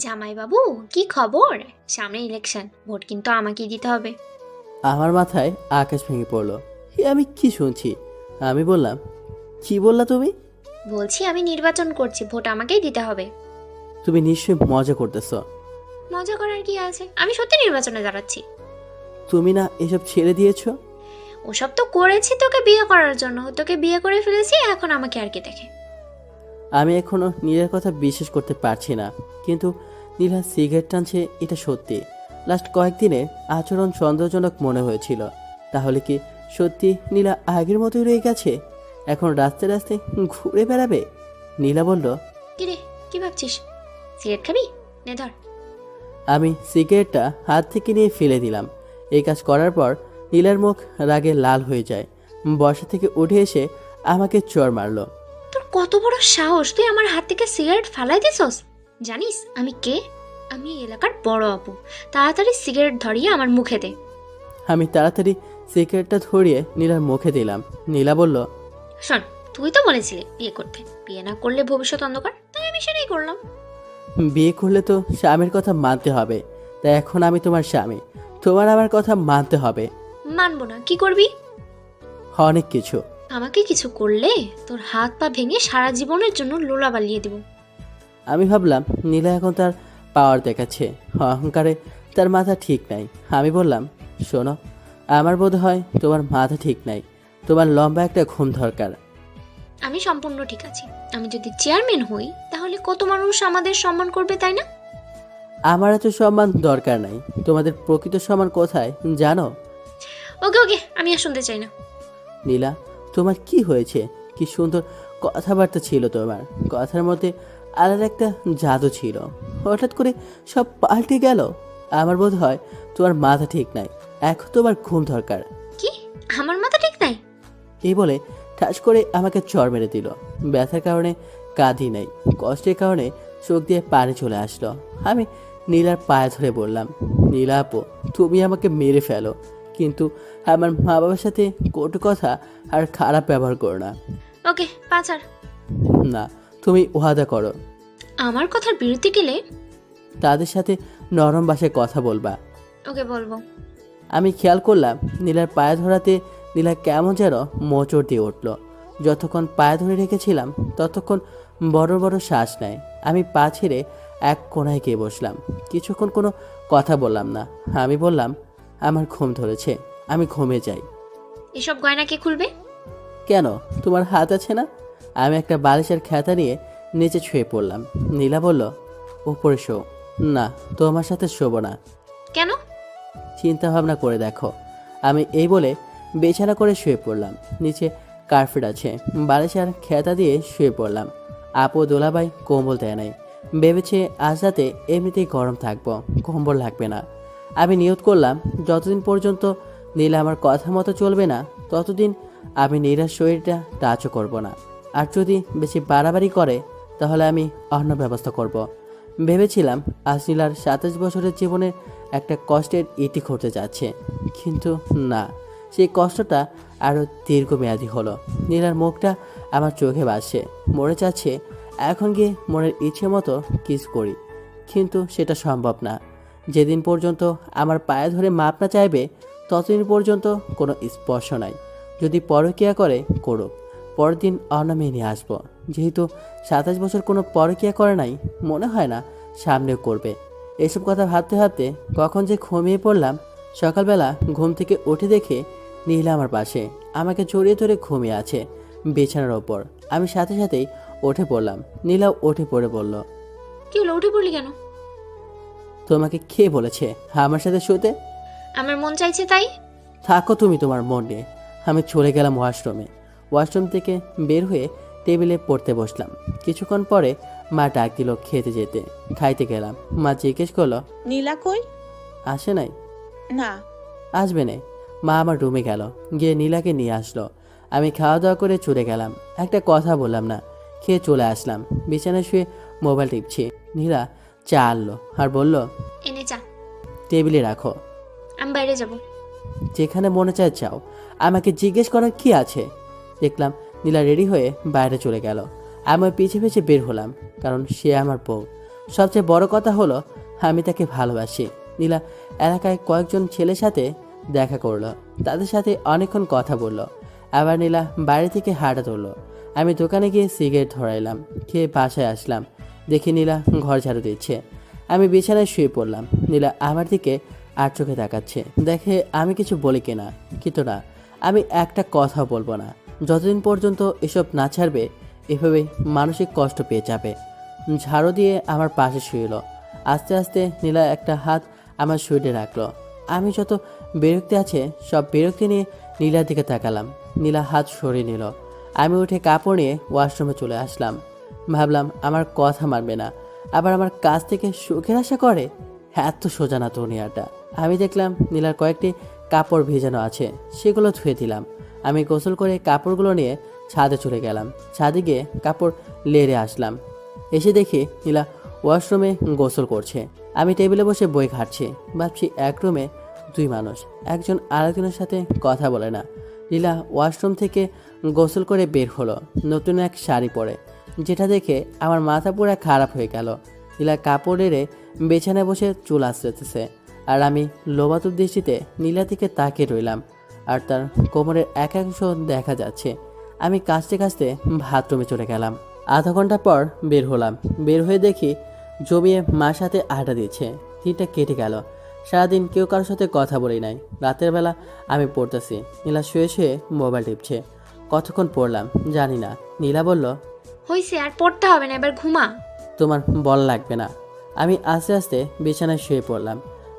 জামাইবাবু, কি খবর? সামনে ইলেকশন, ভোট কিন্তু আমাকেই দিতে হবে। আমার মাথায় আকাশ ভেঙে পড়লো। আমি কি শুনছি? আমি বললাম, কি বললা তুমি? বলছি আমি নির্বাচন করছি, ভোট আমাকেই দিতে হবে। তুমি নিশ্চয়ই মজা করতেছ। মজা করার কি আছে, আমি সত্যি নির্বাচনে দাঁড়াচ্ছি। তুমি না এসব ছেড়ে দিয়েছো? ওসব তো করেছি তোকে বিয়ে করার জন্য, তোকে বিয়ে করে ফেলেছি, এখন আমাকে আর কে দেখে? আমি এখনো নীলার কথা বিশ্বাস করতে পারছি না, কিন্তু নীলা সিগারেট টানছে এটা সত্যি। লাস্ট কয়েকদিনে আচরণ সন্দেহজনক মনে হয়েছিল। তাহলে কি সত্যি নীলা আগের মতোই রয়ে গেছে? এখন রাস্তায় রাস্তায় ঘুরে বেড়াবে? নীলা বলল, কি রে, কি ভাবছিস? সিগারেট খাবি? নে ধর। আমি সিগারেটটা হাত থেকে নিয়ে ফেলে দিলাম। এই কাজ করার পর নীলার মুখ রাগে লাল হয়ে যায়। বসা থেকে উঠে এসে আমাকে চড় মারলো। তোর কত বড় সাহস, তুই আমার হাত থেকে সিগারেট ফালাই দিছস? জানিস আমি কে? আমি এই এলাকার বড় আপু। তাড়াতাড়ি সিগারেট ধরিয়ে আমার মুখে দে। আমি তাড়াতাড়ি সিগারেটটা ধরিয়ে নীলার মুখে দিলাম। নীলা বলল, শোন, তুই তো বলেছিলি বিয়ে করতে, বিয়ে না করলে ভবিষ্যৎ অন্ধকার, তাই আমি সেটাই করলাম। বিয়ে করলে তো স্বামীর কথা মানতে হবে। তাই এখন আমি তোমার স্বামী, তোমার আমার কথা মানতে হবে। মানবো না, কি করবি? অনেক কিছু। আমাকে কিছু করলে তোর হাত পা ভেঙে সারা জীবনের জন্য লোলা বালিয়ে দেব। আমি ভাবলাম নীলা এখন তার পাওয়ার দেখাচ্ছে, অহংকারে তার মাথা ঠিক নাই। আমি বললাম, শোনো, আমার বোধ হয় তোমার মাথা ঠিক নাই, তোমার লম্বা একটা ঘুম দরকার। আমি সম্পূর্ণ ঠিক আছি। আমি যদি চেয়ারম্যান হই তাহলে কত মানুষ আমাদের সম্মান করবে, তাই না? আমার এত সম্মান দরকার নাই। তোমাদের প্রকৃত সম্মান কোথায় জানো? ওকে ওকে, আমি আর শুনতে চাই না। নীলা, তোমার কি হয়েছে? কি সুন্দর কথাবার্তা ছিল তোমার, কথার মধ্যে আলাদা একটা জাদু ছিল। হঠাৎ করে সব পাল্টে গেল। আমার বোধ হয় তোমার মাথা ঠিক নাই, এখন তোমার ঘুম দরকার। কি? আমার মাথা ঠিক নাই? এই বলে ঠাস করে আমাকে চড় মেরে দিল। ব্যথার কারণে কাঁদি নাই, কষ্টের কারণে চোখ দিয়ে পানি চলে আসলো। আমি নীলার পায়ে ধরে বললাম, নীলা আপু, তুমি আমাকে মেরে ফেলো, কিন্তু আমার মা বাবার সাথে কটু কথা আর খারাপ ব্যবহার করো না। ওকে, পাচার। না, তুমি ওয়াদা করো আমার কথার বিরতি গেলে তাদের সাথে নরম ভাষায় কথা বলবা। ওকে বলবো। আমি খেয়াল করলাম নীলার পায়ে ধরাতে নীলা কেমন যেন মোচড় দিয়ে উঠল। যতক্ষণ পায়ে ধরে রেখেছিলাম ততক্ষণ বড় বড় শ্বাস নেয়। আমি পা ছেড়ে এক কোণায় গিয়ে বসলাম। কিছুক্ষণ কোনো কথা বললাম না। আমি বললাম, আমার ঘুম ধরেছে, আমি ঘুমে যাই। এসব গয়না কে খুলবে? কেন, তোমার হাত আছে না? আমি একটা বালিশের খেতা নিয়ে নিচে শুয়ে পড়লাম। নীলা বলল, উপরে শো। না, তোমার সাথে শোবো না। কেন? চিন্তা ভাবনা করে দেখো। আমি এই বলে বিছানা করে শুয়ে পড়লাম। নিচে কার্পেট আছে, বালিশ আর খেতা দিয়ে শুয়ে পড়লাম। আপু দোলাবাই কম্বল দেয় নাই, ভেবেছে আজ রাতে এমনিতেই গরম থাকবো, কম্বল লাগবে না। আমি নিয়ত করলাম যতদিন পর্যন্ত নীলা আমার কথা মতো চলবে না ততদিন আমি নীলার শরীরটা টাচও করব না। আর যদি বেশি বাড়াবাড়ি করে তাহলে আমি অন্য ব্যবস্থা করব। ভেবেছিলাম আজ নীলার 27 বছরের জীবনের একটা কষ্টের ইতি ঘটতে যাচ্ছে, কিন্তু না, সেই কষ্টটা আরও দীর্ঘমেয়াদী হলো। নীলার মুখটা আমার চোখে ভাসছে, মরে যাচ্ছে এখন গিয়ে মনের ইচ্ছে মতো কিস করি, কিন্তু সেটা সম্ভব না। যেদিন পর্যন্ত আমার পায়ে ধরে মাপ না চাইবে ততদিন পর্যন্ত কোনো স্পর্শ নাই। যদি পরকীয়া করে করুক, পরের দিন অন্য মেয়ে নিয়ে আসবো। যেহেতু 27 বছর কোনো পরকীয়া করে নাই, মনে হয় না সামনেও করবে। এসব কথা ভাবতে ভাবতে কখন যে ঘুমিয়ে পড়লাম। সকালবেলা ঘুম থেকে উঠে দেখে নীলা আমার পাশে আমাকে জড়িয়ে ধরে ঘুমিয়ে আছে বিছানার ওপর। আমি সাথে সাথেই উঠে পড়লাম। নীলাও উঠে পড়ে বলল, কি হলো, উঠে পড়লি কেন? তোমাকে কে বলেছে আমার সাথে শুতে? আমার মন চাইছে তাই। থাকো তুমি তোমার মন নিয়ে। আমি চলে গেলাম ওয়াশরুমে। ওয়াশরুম থেকে বের হয়ে টেবিলে পড়তে বসলাম। কিছুক্ষণ পরে মা ডাক দিল খেতে যেতে। খাইতে গেলাম। মা জিজ্ঞেস করলো, নীলা কই? আসে নাই? না। আসবে না। মা আমার রুমে গেল, গিয়ে নীলাকে নিয়ে আসলো। আমি খাওয়া দাওয়া করে চলে গেলাম। একটা কথা বললাম না, খেয়ে চলে আসলাম। বিছানায় শুয়ে মোবাইল টিপছি। নীলা চা আনলো আর বলল, এনে চা। টেবিলে রাখো। আমি বাইরে যাব। যেখানে মনে চায় যাও, আমাকে জিজ্ঞেস করার কি আছে? দেখলাম নীলা রেডি হয়ে বাইরে চলে গেল। আমি ওর পিছে পিছে বের হলাম, কারণ সে আমার বউ। সবচেয়ে বড় কথা হলো আমি তাকে ভালোবাসি। নীলা এলাকায় কয়েকজন ছেলের সাথে দেখা করলো, তাদের সাথে অনেকক্ষণ কথা বললো। আবার নীলা বাড়ি থেকে হাঁটা তুললো। আমি দোকানে গিয়ে সিগারেট ধরাইলাম, খেয়ে বাসায় আসলাম। দেখি নীলা ঘর ঝাড়ু দিচ্ছে। আমি বিছানায় শুয়ে পড়লাম। নীলা আমার দিকে আর চোখে তাকাচ্ছে, দেখে আমি কিছু বলি কিনা। কিন্তু না, আমি একটা কথাও বলবো না যতদিন পর্যন্ত এসব না ছাড়বে। এভাবে মানসিক কষ্ট পেয়ে যাবে। ঝাড়ু দিয়ে আমার পাশে শুইল। আস্তে আস্তে নীলা একটা হাত আমার শরীরে রাখলো। আমি যত বিরক্তি আছে সব বিরক্তি নিয়ে নীলার দিকে তাকালাম। নীলা হাত সরিয়ে নিল। আমি উঠে কাপড় নিয়ে ওয়াশরুমে চলে আসলাম। ভাবলাম আমার কথা মানবে না, আবার আমার কাছ থেকে সুখের আশা করে। এত সোজা না দুনিয়াটা। আমি দেখলাম নীলার কয়েকটি কাপড় ভেজানো আছে, সেগুলো ধুয়ে দিলাম। আমি গোসল করে কাপড়গুলো নিয়ে ছাদে চলে গেলাম। ছাদে গিয়ে কাপড় লেড়ে আসলাম। এসে দেখি নীলা ওয়াশরুমে গোসল করছে। আমি টেবিলে বসে বই ঘাঁটছি। ভাবছি এক রুমে দুই মানুষ, একজন আরেকজনের সাথে কথা বলে না। নীলা ওয়াশরুম থেকে গোসল করে বের হলো, নতুন এক শাড়ি পরে, যেটা দেখে আমার মাথা পুরো খারাপ হয়ে গেল। নীলা কাপড় এড়ে বিছানায় বসে চুল আঁচড়েতেছে, আর আমি লোবাতুর দৃষ্টিতে নীলার দিকে তাকিয়ে রইলাম। আর তার কোমরের একাংশ দেখা যাচ্ছে। আমি কাঁচতে কাঁচতে বাথরুমে চলে গেলাম। আধা ঘন্টা পর বের হলাম। বের হয়ে দেখি জমিয়ে মার সাথে আড্ডা দিচ্ছে। দিনটা কেটে গেল। সারাদিন কেউ কারোর সাথে কথা বলি নাই। রাতের বেলা আমি পড়তেছি, নীলা শুয়ে শুয়ে মোবাইল টিপছে। কতক্ষণ পড়লাম জানি না। নীলা বলল, হইছে, আর পড়তে হবে না, এবার ঘুমা। তোমার বল লাগবে না। আমি আস্তে আস্তে বিছানায় শুয়ে পড়লাম।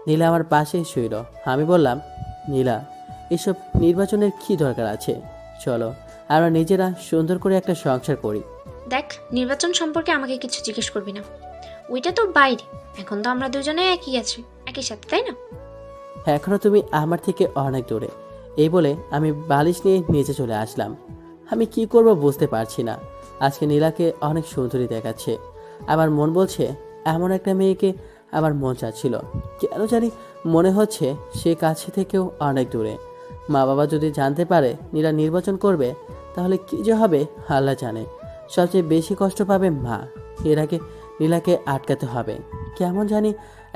নীলা আমার পাশে শুইল। আমি বললাম, নীলা, এসব নির্বাচনের কি দরকার আছে? চলো আমরা নিজেরা সুন্দর করে একটা সংসার করি। দেখ, নির্বাচন সম্পর্কে আমাকে কিছু জিজ্ঞেস করবি না, ওইটা তো বাইরে। এখন তো আমরা দুজনে একই আছি, একই সাথে, তাই না? এখনো তুমি আমার থেকে অনেক দূরে। এই বলে আমি বালিশ নিয়ে নিচে চলে আসলাম। আমি কি করব বুঝতে পারছি না। আজকে নীলাকে অনেক সুন্দরী দেখাচ্ছে। আমার মন বলছে এমন একটা মেয়েকে আমার মন চাচ্ছিল। কেন জানি মনে হচ্ছে সে কাছে থেকেও অনেক দূরে। মা বাবা যদি জানতে পারে নীলা নির্বাচন করবে, তাহলে কি যে হবে আল্লাহ জানে। সবচেয়ে বেশি কষ্ট পাবে মা। এর আগে নীলাকে আটকাতে হবে। কেমন জানি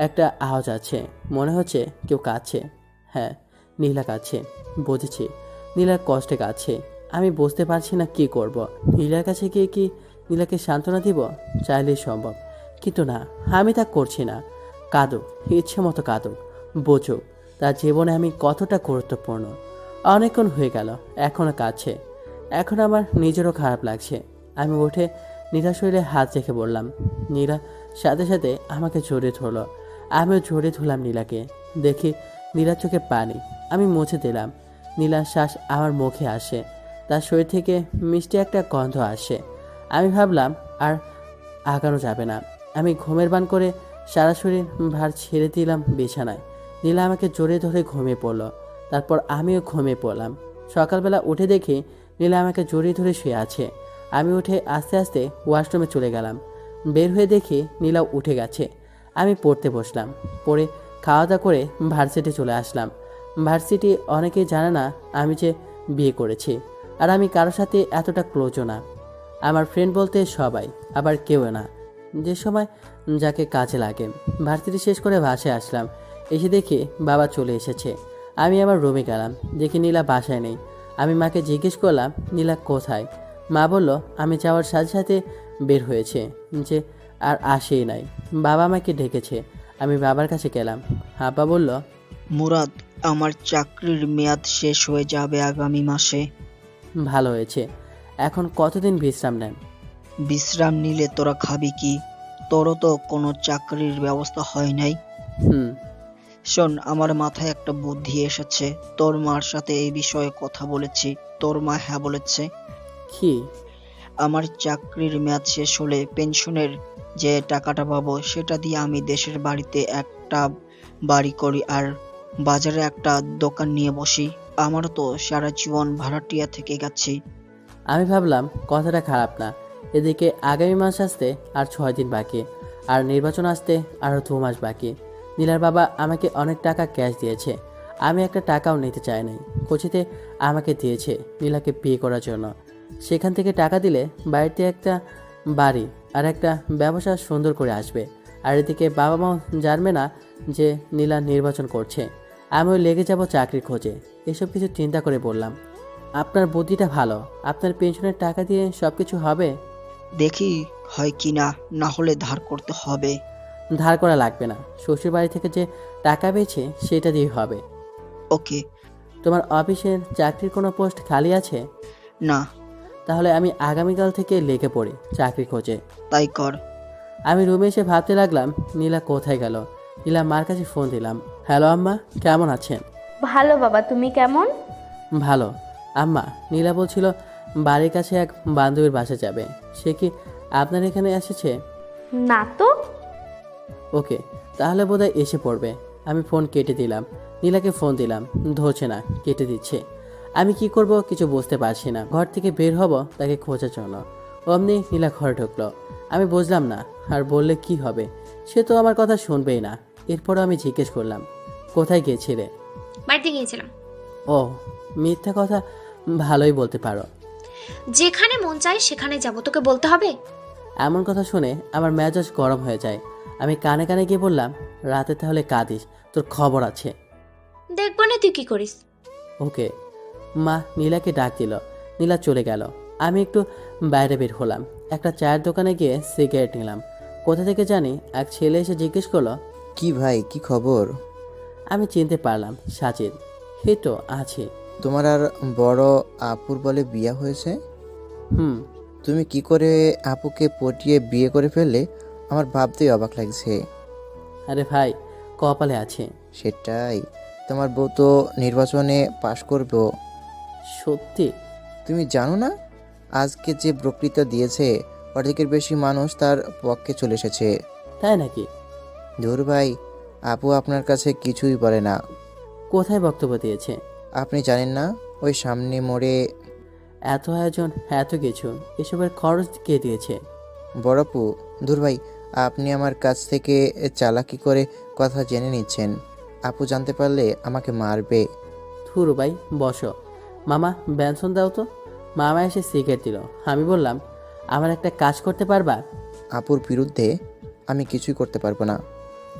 একটা আওয়াজ আছে, মনে হচ্ছে কেউ কাঁদছে। হ্যাঁ, নীলা কাঁদছে। বুঝেছি, নীলার কষ্টে কাঁদছে। আমি বুঝতে পারছি না কি করব। নীলার কাছে গিয়ে কি নীলাকে সান্ত্বনা দিব? চাইলেই সম্ভব, কিন্তু না, আমি তা করছি না। কাঁদুক, ইচ্ছে মতো কাঁদুক, বোঝুক তার জীবনে আমি কতটা গুরুত্বপূর্ণ। অনেকক্ষণ হয়ে গেল, এখনও কাঁদছে। এখন আমার নিজেরও খারাপ লাগছে। আমি উঠে নীলার শরীরে হাত রেখে বললাম। নীলা সাথে সাথে আমাকে জড়িয়ে ধরলো। আমিও জড়িয়ে ধরলাম নীলাকে। দেখি নীলার চোখে পানি। আমি মুছে দিলাম। নীলার শ্বাস আমার মুখে আসে। তার শরীর থেকে মিষ্টি একটা গন্ধ আসে। আমি ভাবলাম আর আগানো যাবে না। আমি ঘুমের বান করে সারা শরীর ভার ছেড়ে দিলাম বিছানায়। নীলা আমাকে জড়িয়ে ধরে ঘুমিয়ে পড়লো। তারপর আমিও ঘুমিয়ে পড়লাম। সকালবেলা উঠে দেখি নীলা আমাকে জড়িয়ে ধরে শুয়ে আছে। আমি উঠে আস্তে আস্তে ওয়াশরুমে চলে গেলাম। বের হয়ে দেখি নীলাও উঠে গেছে। আমি পড়তে বসলাম। পড়ে খাওয়া দাওয়া করে ভার্সিটি চলে আসলাম। ভার্সিটি অনেকেই জানে না আমি যে বিয়ে করেছি, আর আমি কারোর সাথে এতটা ক্লোজও না। আমার ফ্রেন্ড বলতে সবাই, আবার কেউ না, যে সময় যাকে কাজে লাগে। ভার্সিটি শেষ করে বাসায় আসলাম। এসে দেখি বাবা চলে এসেছে। আমি আমার রুমে গেলাম, দেখি নীলা বাসায় নেই। আমি মাকে জিজ্ঞেস করলাম নীলা কোথায়। মা বলল আমি যাওয়ার সাথে সাথে বের হয়েছে, যে আর আসেই নাই। বাবা আমাকে ডেকেছে। আমি বাবার কাছে গেলাম। আব্বা বলল, মুরাদ, আমার চাকরির মেয়াদ শেষ হয়ে যাবে আগামী মাসে। ভালো হয়েছে। এখন কতদিন বিশ্রাম নেন? বিশ্রাম নিলে তোরা খাবি কি? তোরও তো কোনো চাকরির ব্যবস্থা হয় নাই। হুম। শোন, আমার মাথায় একটা বুদ্ধি এসেছে। তোর মার সাথে এই বিষয়ে কথা বলেছি। তোর মা হ্যাঁ বলেছে। কি? আমার চাকরির মেয়াদ শেষ হলে পেনশনের যে টাকাটা পাবো, সেটা দিয়ে আমি দেশের বাড়িতে একটা বাড়ি করি আর বাজারে একটা দোকান নিয়ে বসি। আমার তো সারা জীবন ভাড়াটিয়া থেকে গেছি। আমি ভাবলাম কথাটা খারাপ না। এদিকে আগামী মাস আসতে আর 6 দিন বাকি, আর নির্বাচন আসতে আরও 2 মাস বাকি। নীলার বাবা আমাকে অনেক টাকা ক্যাশ দিয়েছে। আমি একটা টাকাও নিতে চাই নাই। কোচিতে আমাকে দিয়েছে নীলাকে বিয়ে করার জন্য। সেখান থেকে টাকা দিলে বাড়িতে একটা বাড়ি আর একটা ব্যবসা সুন্দর করে আসবে। আর এদিকে বাবা মাও জানবে না যে নীলা নির্বাচন করছে। আমিও লেগে যাব চাকরির খোঁজে। এসব কিছু চিন্তা করে বললাম, আপনার বুদ্ধিটা ভালো। আপনার পেনশনের টাকা দিয়ে সব কিছু হবে? দেখি হয় কি না, না হলে ধার করতে হবে। ধার করা লাগবে না, শ্বশুর বাড়ি থেকে যে টাকা পেয়েছে সেটা দিয়ে হবে। ওকে। তোমার অফিসের চাকরির কোনো পোস্ট খালি আছে? না। তাহলে আমি আগামীকাল থেকে লেগে পড়ি চাকরি খোঁজে। তাই কর। আমি রুমে এসে ভাবতে লাগলাম নীলা কোথায় গেল। নীলা মার কাছে ফোন দিলাম। হ্যালো আম্মা, কেমন আছেন? ভালো বাবা, তুমি কেমন? ভালো। আম্মা, নীলা বলছিল বাড়ির কাছে এক বান্ধবীর বাসা যাবে। সে কি আপনার এখানে এসেছে? না তো। ওকে, তাহলে বোধহয় এসে পড়বে। আমি ফোন কেটে দিলাম। নীলাকে ফোন দিলাম, ধরছে না, কেটে দিচ্ছে। আমি কি করব কিছু বুঝতে পারছি না। ঘর থেকে বের হব তাকে খোঁজার জন্য। অমনি নীলা ঘরে ঢুকলো। আমি বুঝলাম না, আর বললে কি হবে, সে তো আমার কথা শুনবেই না। এরপরও আমি জিজ্ঞেস করলাম, কোথায় গিয়েছিলে? বাড়িতে গিয়েছিলাম। ও, মিথ্যা কথা ভালোই বলতে পারো। যেখানে মন চায় সেখানে যাব, তোকে বলতে হবে? এমন কথা শুনে আমার মেজাজ গরম হয়ে যায়। আমি কানে কানে গিয়ে বললাম, রাতে তাহলে কাঁদিস, তোর খবর আছে। দেখবো না তুই কি করিস। ওকে। মা নীলাকে ডাক দিল। নীলা চলে গেল। আমি একটু বাইরে বের হলাম। একটা চায়ের দোকানে গিয়ে সিগারেট নিলাম। কোথা থেকে জানি এক ছেলে এসে জিজ্ঞেস করলো, কি ভাই, কি খবর? আমি চিনতে পারলাম সাজিদ। হে তো আছে। তোমার আর বড় আপুর বলে বিয়ে হয়েছে? হুম। তুমি কি করে আপুকে পটিয়ে বিয়ে করে ফেললে? আমার ভাবতেই অবাক লাগছে। আরে ভাই, কপালে আছে। সেটাই, তোমার বউ তো নির্বাচনে পাশ করবে। সত্যি? তুমি জানো না, আজকে যে বক্তৃতা দিয়েছে অর্ধেকের বেশি মানুষ তার পক্ষে চলে এসেছে। তাই নাকি? ধুর ভাই, আপু আপনার কাছে কিছুই বলে না। কোথায় বক্তব্য দিয়েছে? আপনি জানেন না, ওই সামনে মোড়ে। এত আয়োজন, এত কিছু, এসবের খরচ কে দিয়েছে? বড় আপু। ধুর ভাই, আপনি আমার কাছ থেকে চালাকি করে কথা জেনে নিচ্ছেন। আপু জানতে পারলে আমাকে মারবে। থুরু ভাই, বসো। মামা ব্যঞ্জন দাও তো। মামা এসে সিগারেট দিল। আমি বললাম, আমার একটা কাজ করতে পারবা? আপুর বিরুদ্ধে আমি কিছুই করতে পারবো না।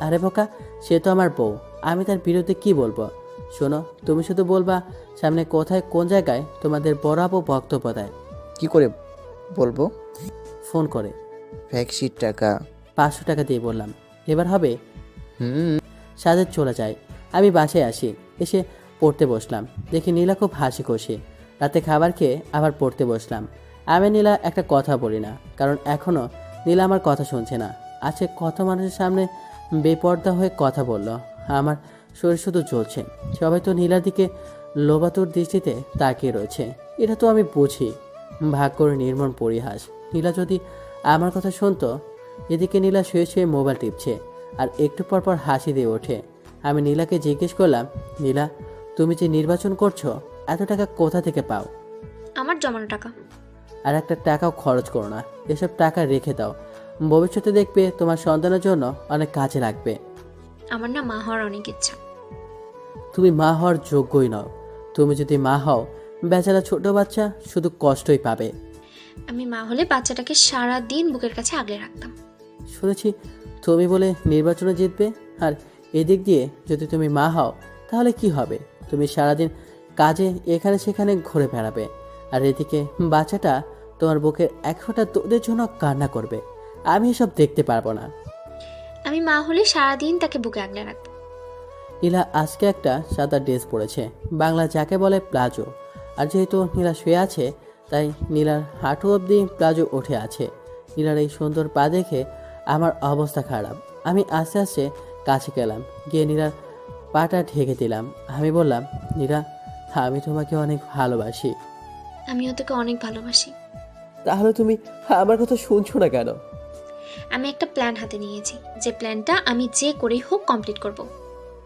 আরে বোকা, সে তো আমার বউ, আমি তার বিরুদ্ধে কি বলবো? শোনো, তুমি শুধু বলবা সামনে কোথায় কোন জায়গায় তোমাদের বড় আপু বক্তব্য দেয়। কি করে বলবো? ফোন করে। ভ্যাকসির টাকা। 500 টাকা দিয়ে বললাম। এবার হবে? হুম। সাজেদ চলে যায়। আমি বাসায় আসি। এসে পড়তে বসলাম। দেখি নীলা খুব হাসি খুশি। রাতে খাবার খেয়ে আবার পড়তে বসলাম। আমি নীলা একটা কথা বলি না, কারণ এখনও নীলা আমার কথা শুনছে না। আজকে কত মানুষের সামনে বেপর্দা হয়ে কথা বলল। আমার শরীর শুধু জ্বলছে। সবাই তো নীলার দিকে লোবাতুর দৃষ্টিতে তাকিয়ে রয়েছে। এটা তো আমি বুঝি। ভাগ করে নির্মম পরিহাস। নীলা যদি আমার কথা শুনতো। এদিকে নীলা শুয়ে শুয়ে মোবাইল টিপছে আর একটু পর পর হাসি দিয়ে ওঠে। আমি নীলাকে জিজ্ঞেস করলাম, নীলা, তুমি যে নির্বাচন করছো, এত টাকা কোথা থেকে পাও? আমার জমানো টাকা। আর একটা টাকাও খরচ করো না। এসব টাকা রেখে দাও। ভবিষ্যতে দেখবে তোমার সন্তানের জন্য অনেক কাজে লাগবে। আমার না মা হওয়ার অনেক ইচ্ছা। তুমি মা হওয়ার যোগ্যই নও। তুমি যদি মা হও, বেচারা ছোট বাচ্চা শুধু কষ্টই পাবে। আমি মা হলে বাচ্চাটাকে সারা দিন বুকের কাছে আগলে রাখতাম। শুনেছি তুমি বলে নির্বাচনে জিতবে। আর এদিক দিয়ে যদি তুমি মা হও, তাহলে কি হবে? তুমি সারাদিন কাজে এখানে সেখানে ঘুরে বেড়াবে। আর এদিকে বাচ্চাটা তোমার বুকের এক ফোঁটা দুধের জন্য কান্না করবে। আমি এসব দেখতে পারবো না। আমি মা হলে সারাদিন তাকে বুকে আগলে রাখবো। নীলা আজকে একটা সাদা ড্রেস পরেছে, বাংলা যাকে বলে প্লাজো। আর যেহেতু নীলা শুয়ে আছে, তাই নীলার হাঁটু অবধি প্লাজো উঠে আছে। নীলার এই সুন্দর পা দেখে আমার অবস্থা খারাপ। আমি আস্তে আস্তে কাছে গেলাম, গিয়ে নীলার পাটা ঢেকে দিলাম। আমি বললাম, নীলা, আমি তোমাকে অনেক ভালোবাসি। আমিও তোকে অনেক ভালোবাসি। তাহলে তুমি আমার কথা শুনছো না কেন? আমি একটা প্ল্যান হাতে নিয়েছি, যে প্ল্যানটা আমি যে করেই হোক কমপ্লিট করব।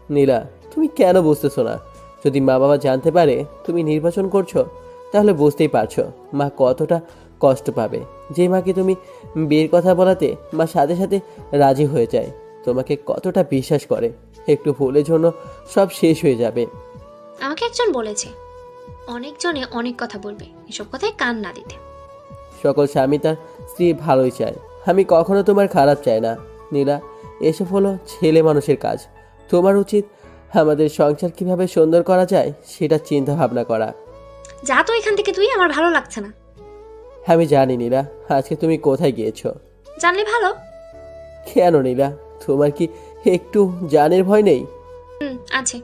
নীলা, তুমি কেন বুঝতেছো না? যদি মা বাবা জানতে পারে তুমি নির্বাচন করছো, তাহলে বুঝতেই পারছো মা কতটা কষ্ট পাবে। যে মাকে তুমি বিয়ের কথা বলাতে মা সাথে সাথে রাজি হয়ে যায়, তোমাকে কতটা বিশ্বাস করে। একটু ভুলের জন্য সব শেষ হয়ে যাবে। আমাকে একজন বলেছে, অনেকজনে অনেক কথা বলবে, এসব কথায় কান না দিতে। সকল স্বামী তার স্ত্রী ভালোই চায়। আমি কখনো তোমার খারাপ চাই না। নীলা, এসব হলো ছেলে মানুষের কাজ। তোমার উচিত আমাদের সংসার কিভাবে সুন্দর করা যায় সেটা চিন্তা ভাবনা করা। যা তো এখান থেকে, তুই আমার ভালো লাগছে না। আমি জানি নীলা, আজকে তুমি কোথায় গিয়েছো। জানলে ভালো। কেন নীলা, তোমার কি একটু জানের ভয় নেই? আছে।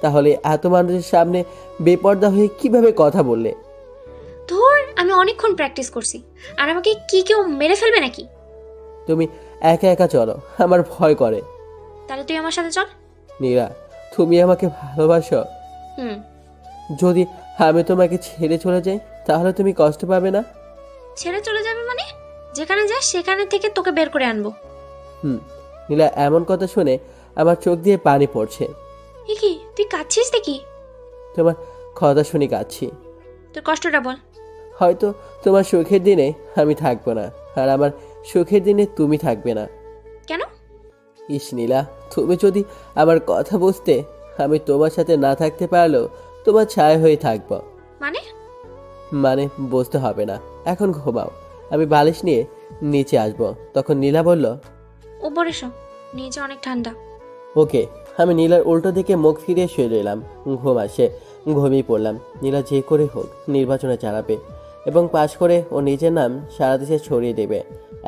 তাহলে এত মানুষের সামনে বেপর্দা হয়ে কিভাবে কথা বললে? ধর, আমি অনেকক্ষণ প্র্যাকটিস করছি। আর আমাকে কি কেউ মেরে ফেলবে নাকি? তুমি একা একা চলো, আমার ভয় করে। তাহলে তুই আমার সাথে চল। নীলা, তুমি আমাকে ভালোবাসো? হুম। যদি আমি তোমাকে ছেড়ে চলে যাই তাহলে তুমি কষ্ট পাবে না? ছেড়ে চলে যাবে মানে? যেখানে যাস সেখানে থেকে তোকে বের করে আনবো। নীলা, এমন কথা শুনে আমার চোখ দিয়ে পানি পড়ছে। এ কি, তুই কাঁদছিস দেখি? তোমার কথা শুনে কাঁদছি। তোর কষ্টটা বল। হয়তো তোমার সুখের দিনে আমি থাকবো না, আর আমার সুখের দিনে তুমি থাকবে না। কেন? ইস নীলা, তুমি যদি আমার কথা বুঝতে, আমি তোমার সাথে না থাকতে পারলেও তোমার ছায়া হয়ে থাকবো। মানে? মানে বুঝতে হবে না, এখন ঘুমাও। আমি বালিশ নিয়ে নিচে আসবো। তখন নীলা বলল, উপরে এসো, নিচে অনেক ঠান্ডা। ওকে। আমি নীলার উল্টো দিকে মুখ ফিরিয়ে শুয়ে রইলাম। ঘুম আসে, ঘুমিয়ে পড়লাম। নীলা যে করে হোক নির্বাচনে চালাবে এবং পাশ করে ও নিজের নাম সারা দেশে ছড়িয়ে দেবে।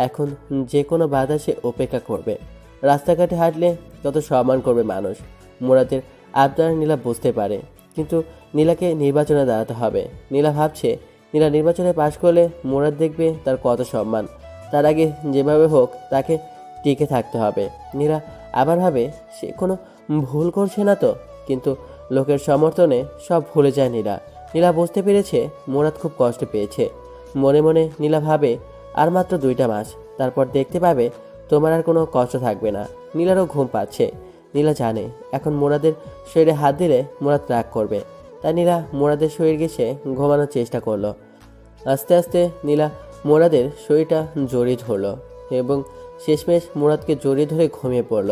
এখন যে কোনো বাধা সে উপেক্ষা করবে। রাস্তাঘাটে হাঁটলে তত সম্মান করবে মানুষ। মুরাদের আবদার নীলা বুঝতে পারে, কিন্তু নীলাকে নির্বাচনে দাঁড়াতে হবে। নীলা ভাবছে, নীলা নির্বাচনে পাশ করলে মুরাদ দেখবে তার কত সম্মান। তার আগে যেভাবে হোক তাকে টিকে থাকতে হবে। নীলা আবার ভাবে, সে কোনো ভুল করছে না তো? কিন্তু লোকের সমর্থনে সব ভুলে যায় নীলা। নীলা বুঝতে পেরেছে মুরাদ খুব কষ্ট পেয়েছে। মনে মনে নীলা ভাবে, আর মাত্র 2টা মাস, তারপর দেখতে পাবে তোমার আর কোনো কষ্ট থাকবে না। নীলারও ঘুম পাচ্ছে। নীলা জানে এখন মুরাদের শরীরে হাত দিলে মুরাদ রাগ করবে, তাই নীলা মুরাদের শরীর ঘেঁষে ঘুমানোর চেষ্টা করলো। আস্তে আস্তে নীলা মুরাদের শরীরটা জড়িয়ে ধরলো এবং শেষমেশ মুরাদকে জড়িয়ে ধরে ঘুমিয়ে পড়ল।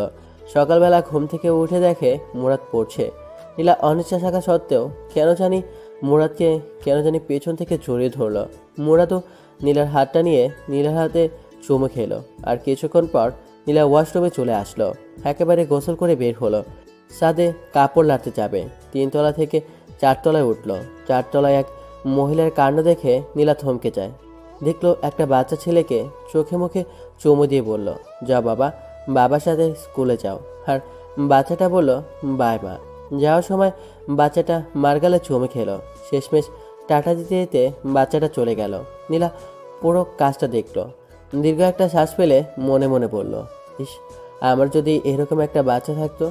সকালবেলা ঘুম থেকে উঠে দেখে মুরাদ পড়ছে। নীলা অনিচ্ছা থাকা সত্ত্বেও মুরাদকে কেন জানি পেছন থেকে জড়িয়ে ধরলো। মুরাদও নীলার হাতটা নিয়ে নীলার হাতে চুমু খেলো। আর কিছুক্ষণ পর নীলা ওয়াশরুমে চলে আসলো। একেবারে গোসল করে বের হলো। ছাদে কাপড় লাড়তে যাবে। 3তলা থেকে 4তলায় উঠলো। 4তলায় এক মহিলার কাণ্ড দেখে নীলা থমকে যায়। দেখলো একটা বাচ্চা ছেলেকে চোখে মুখে চুমু দিয়ে বলল, যা বাবা, বাবার সাথে স্কুলে যাও। আর বাচ্চাটা বলল, বাই মা। যাওয়ার সময় বাচ্চাটা মার গালে চুমু খেলো। শেষমেশ টাটা দিতে দিতে বাচ্চাটা চলে গেল। নীলা পুরো কাজটা দেখলো। দীর্ঘ একটা শ্বাস ফেলে মনে মনে বলল, ইস, আমার যদি এরকম একটা বাচ্চা থাকতো।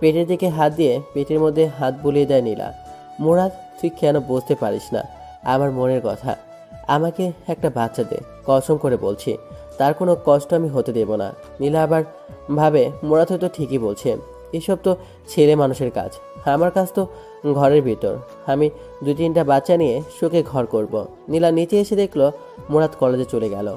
পেটের দিকে হাত দিয়ে পেটের মধ্যে হাত বুলিয়ে দেয় নীলা। মুরাদ, তুই কেন বুঝতে পারিস না আমার মনের কথা? আমাকে একটা বাচ্চা দে, কসম করে বলছি, তার কোনো কষ্ট আমি হতে দেব না। নীলা আবার ভাবে, মুরাদ হয়তো ঠিকই বলছে, এসব তো ছেলে মানুষের কাজ। আমার কাজ তো ঘরের ভিতর। আমি 2-3টা বাচ্চা নিয়ে সুখে ঘর করব। নীলা নিচে এসে দেখলো মুরাদ কলেজে চলে গেল।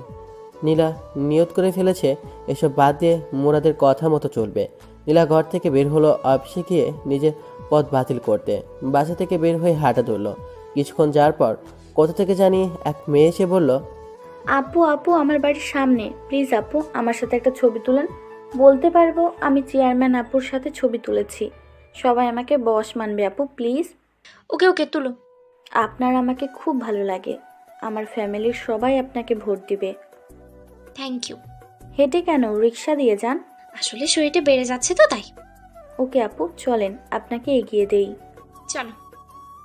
নীলা নিয়ত করে ফেলেছে এসব বাদ দিয়ে মুরাদের কথা মতো চলবে। নীলা ঘর থেকে বের হলো অফিসে গিয়ে নিজের পথ বাতিল করতে। বাসা থেকে বের হয়ে হাঁটা ধরলো। কিছুক্ষণ যাওয়ার পর কোথা থেকে জানি এক মেয়ে এসে বলল, আপু আপু আমার বাড়ির সামনে, প্লিজ আপু আমার সাথে একটা ছবি তুলেন। বলতে পারবো আমি চেয়ারম্যান আপুর সাথে ছবি তুলেছি। সবাই আমাকে বস মানবে আপু, প্লিজ। ওকে ওকে, তুলো। আপনার আমাকে খুব ভালো লাগে। আমার ফ্যামিলির সবাই আপনাকে ভোট দিবে। Thank you. হেঁটে কেন, রিক্সা দিয়ে যান। আসলে শরীরটা বেড়ে যাচ্ছে তো তাই। ওকে আপু, চলেন আপনাকে এগিয়ে দেই। চলো।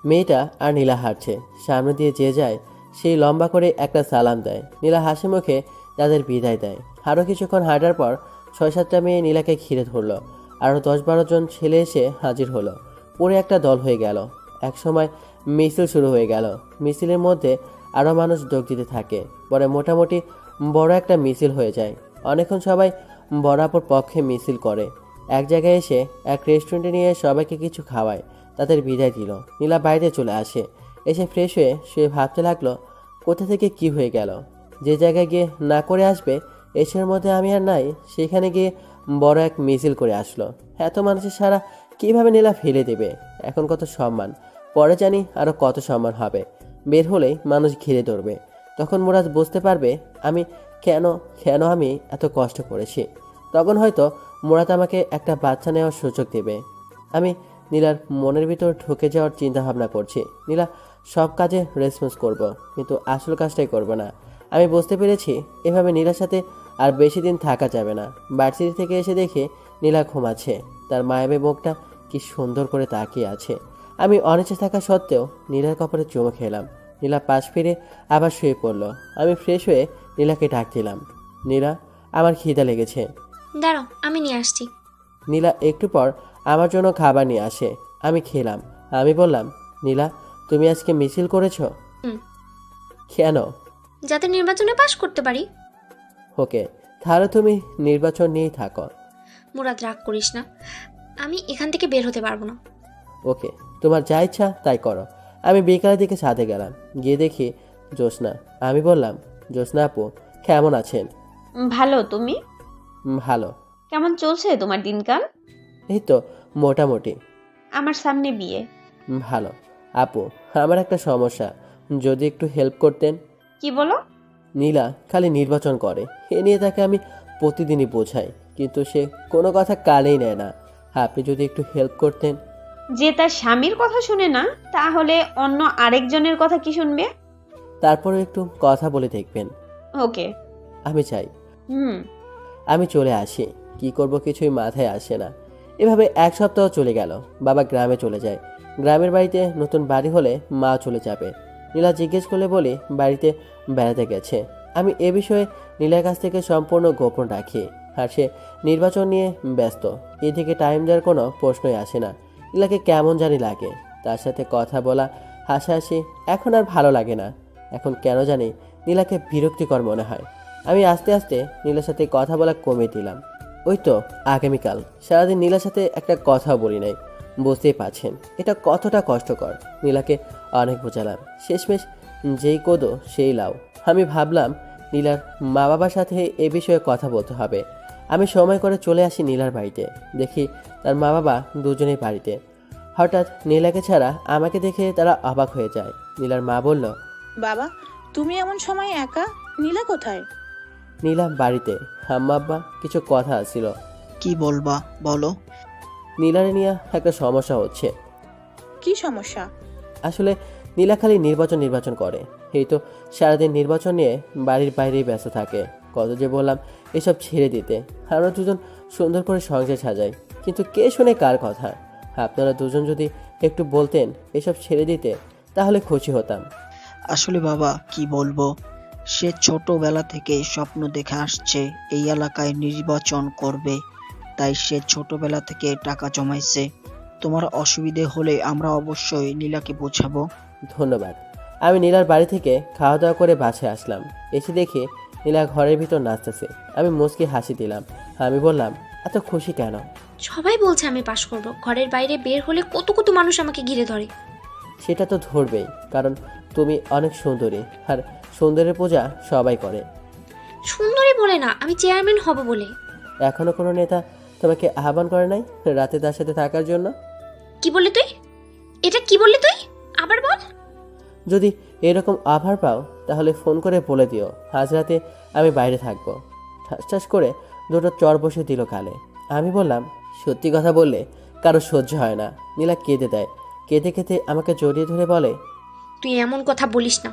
মেয়েটা আর নীলা হাঁটছে। সামনে দিয়ে যে যায় সেই লম্বা করে একটা সালাম দেয়। নীলা হাসি মুখে তাদের বিদায় দেয়। আরও কিছুক্ষণ হাঁটার পর 6-7টা মেয়ে নীলাকে ঘিরে ধরলো। আরও 10-12 জন ছেলে এসে হাজির হলো। পুরো একটা দল হয়ে গেল। এক সময় মিছিল শুরু হয়ে গেল। মিছিলের মধ্যে আরও মানুষ যোগ দিতে থাকে। পরে মোটামুটি বড় একটা মিছিল হয়ে যায়। অনেকক্ষণ সবাই বরাবর পক্ষে মিছিল করে। এক জায়গায় এসে এক রেস্টুরেন্টে নিয়ে সবাইকে কিছু খাওয়ায়। তাদের বিদায় দিল। নীলা বাইরে চলে আসে। এসে ফ্রেশ হয়ে শুয়ে ভাবতে লাগলো, কোথা থেকে কি হয়ে গেল। যে জায়গায় গিয়ে না করে আসবে এসের মধ্যে আমি আর নাই, সেখানে গিয়ে বড় এক মিছিল করে আসলো। এত মানুষের সারা কিভাবে নীলা ফেলে দেবে? এখন কত সম্মান, পরে জানি আরও কত সম্মান হবে। বের হলেই মানুষ ঘিরে ধরবে। তখন মুরাদ বুঝতে পারবে আমি কেন কেন আমি এত কষ্ট করেছি। তখন হয়তো মুরাদ আমাকে একটা বাচ্চা নেওয়ার সুযোগ দেবে। আমি নীলার মনের ভিতর ঢুকে যাওয়ার চিন্তা ভাবনা করছি। নীলা সব কাজে রেসপন্স করব, কিন্তু আসল কাজটাই করব না। আমি বুঝতে পেরেছি এভাবে নীলার সাথে আর বেশি দিন থাকা যাবে না। ভার্সিটি থেকে এসে দেখে নীলা ঘুমাচ্ছে, তার মায়াবী মুখটা কি সুন্দর করে তাকিয়ে আছে। আমি অনিচ্ছা থাকা সত্ত্বেও নীলার কপালে চুমু খেলাম। নীলা পাশ ফিরে আবার শুয়ে পড়ল। আমি ফ্রেশ হয়ে নীলাকে ডাক দিলাম, নীলা আমার খিদা লেগেছে। দাঁড়াও, আমি নিয়ে আসছি। নীলা একটু পর আমার জন্য খাবার নিয়ে আসে। আমি খেলাম। আমি বললাম, নীলা তুমি আজকে মিছিল করেছো? হুম। কেন? যাতে নির্বাচনে পাশ করতে পারি। ওকে, তাহলে তুমি নির্বাচন নিয়েই থাকো। মুরাদ, রাগ করিস না, আমি এখান থেকে বের হতে পারবো না। ওকে, তোমার যা ইচ্ছা তাই করো। আমি বিকালের দিকে ছাদে গেলাম, গিয়ে দেখি জ্যোৎস্না। আমি বললাম, জ্যোৎস্না আপু কেমন আছেন? ভালো, তুমি? ভালো। কেমন চলছে তোমার দিনকাল? এই তো মোটামুটি। আমার সামনে বিয়ে। ভালো। আপু আমার একটা সমস্যা, যদি একটু হেল্প করতেন। কি বলো? নীলা খালি নির্বাচন করে, এ নিয়ে তাকে আমি প্রতিদিনই বোঝাই, কিন্তু সে কোনো কথা কানেই নেয় না। আপনি যদি একটু হেল্প করতেন। যে তার স্বামীর কথা শুনে না, তাহলে অন্য আরেকজনের কথা কি শুনবে? তারপরে একটু কথা বলে দেখবেন। ওকে। আমি চাই। হুম। আমি চলে আসি, কি করব কিছুই মাথায় আসে না। এভাবে এক সপ্তাহ চলে গেল। বাবা গ্রামে চলে যায়। গ্রামের বাড়িতে নতুন বাড়ি হলে মা চলে যাবে। নীলা জিজ্ঞেস করলে বলি বাড়িতে বেড়াতে গেছে। আমি এ বিষয়ে নীলার কাছ থেকে সম্পূর্ণ গোপন রাখি। আর সে নির্বাচন নিয়ে ব্যস্ত, এদিকে টাইম দেওয়ার কোনো প্রশ্নই আসে না। নীলাকে কেমন জানি লাগে, তার সাথে কথা বলা, হাসাহাসি এখন আর ভালো লাগে না। এখন কেন জানি নীলাকে বিরক্তিকর মনে হয়। আমি আস্তে আস্তে নীলার সাথে কথা বলা কমিয়ে দিলাম। ওই তো আগামীকাল সারাদিন নীলার সাথে একটা কথাও বলি নাই। বুঝতেই পারছেন এটা কতটা কষ্টকর। নীলাকে অনেক বোঝালাম, শেষমেশ যেই কোদো সেই লাউ। আমি ভাবলাম নীলার মা বাবার সাথে এ বিষয়ে কথা বলতে হবে। আমি সময় করে চলে আসি নীলার বাড়িতে। দেখি তার মা বাবা দুজনেই বাড়িতে। হঠাৎ নীলাকে ছাড়া আমাকে দেখে তারা অবাক হয়ে যায়। নীলার মা বলল, বাবা, তুমি এমন সময় একা? নীলা কোথায়? নীলা বাড়িতে, আম্মা আব্বা কিছু কথা ছিল। কি বলবা বলো। নীলারে নিয়ে একটা সমস্যা হচ্ছে। কি সমস্যা? আসলে নীলা খালি নির্বাচন করে। এই তো সারাদিন নির্বাচন নিয়ে বাড়ির বাইরেই ব্যস্ত থাকে। কত যে বললাম এসব ছেড়ে দিতে, আমরা দুজন সুন্দর করে সংসার সাজাই, কিন্তু কে শুনে কার কথা। আপনারা দুজন যদি একটু বলতেন এসব ছেড়ে দিতে, তাহলে খুশি হতাম। আসলে বাবা কি বলবো, সে ছোটবেলা থেকে স্বপ্ন দেখে আসছে এই এলাকায় নির্বাচন করবে, তাই সে ছোটবেলা থেকে টাকা জমাইছে। তোমার অসুবিধে হলে আমরা অবশ্যই নীলাকে বোঝাবো। ধন্যবাদ। আমি নীলার বাড়ি থেকে খাওয়া দাওয়া করে বাসায় আসলাম। এসে দেখে নীলা ঘরের ভিতর নাচতেছে। আমি মুচকি হাসি দিলাম। আমি বললাম, এত খুশি কেন? সবাই বলছে আমি পাশ করব। ঘরের বাইরে বের হলে কত কত মানুষ আমাকে ঘিরে ধরে। সেটা তো ধরবেই, কারণ তুমি অনেক সুন্দরী, আর সুন্দরের পূজা সবাই করে। সুন্দরী বলে না, আমি চেয়ারম্যান হব বলে। এখনো কোনো নেতা তোমাকে আহ্বান করে নাই রাতে তার সাথে থাকার জন্য? কি বললি তুই? এটা কি বললি তুই? আবার বল। যদি এরকম অফার পাও তাহলে ফোন করে বলে দিও আজ রাতে আমি বাইরে থাকবো। ঠাস ঠাস করে দুটো চর বসে দিল গালে। আমি বললাম, সত্যি কথা বললে কারো সহ্য হয় না। নীলা কেঁদে দেয়। কেঁদে কেঁদে আমাকে জড়িয়ে ধরে বলে, তুই এমন কথা বলিস না।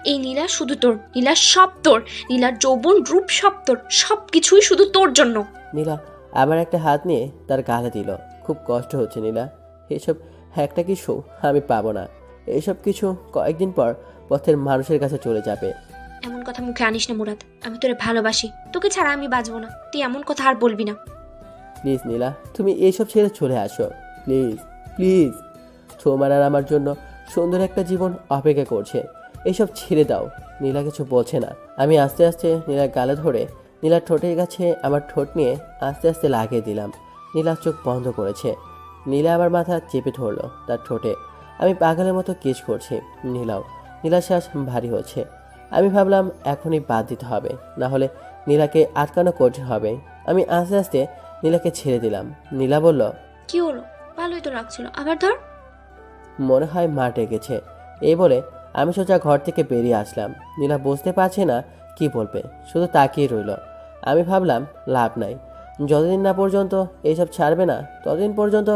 এই নীলা শুধু তোর, নীলা সব তোর। নীলার যৌবন রূপ সব তোর, সব কিছুই শুধু তোর জন্য। নীলা আমার একটা হাত নিয়ে তার গালে দিল। খুব কষ্ট হচ্ছে নীলা, এসব একটা কিছু আমি পাবো না। এসব কিছু কয়েকদিন পর পথের মানুষের কাছে চলে যাবে। এমন কথা মুখে আনিস না মুরাদ, আমি তোরে ভালোবাসি, তোকে ছাড়া আমি বাঁচবো না। তুই এমন কথা আর বলবি না। প্লিজ নীলা, তুমি এইসব ছেড়ে চলে আসো, প্লিজ প্লিজ। তোমার আর আমার জন্য সুন্দর একটা জীবন অপেক্ষা করছে, এইসব ছেড়ে দাও। নীলা কিছু বলছে না। আমি আস্তে আস্তে নীলার গালে ধরে নীলার ঠোঁটের কাছে আমার ঠোঁট নিয়ে আস্তে আস্তে লাগিয়ে দিলাম। নীলা চোখ বন্ধ করেছে। নীলা আমার মাথা চেপে ধরলো তার ঠোঁটে। আমি পাগলের মতো কিস করছি। নীলার শ্বাস ভারী হচ্ছে। আমি ভাবলাম এখনই বাদ দিতে হবে, না হলে নীলাকে আটকানো কঠিন হবে। আমি আস্তে আস্তে নীলাকে ছেড়ে দিলাম। নীলা বলল, কি হলো? ভালোই তো লাগছিল, আবার ধর। মনে হয় মা ডেকেছে। এই বলে আমি সোজা ঘর থেকে বেরিয়ে আসলাম। নীলা বুঝতে পারছে না কি বলবে, শুধু তাকিয়ে রইল। আমি ভাবলাম লাভ নাই, যতদিন না পর্যন্ত এইসব ছাড়বে না ততদিন পর্যন্ত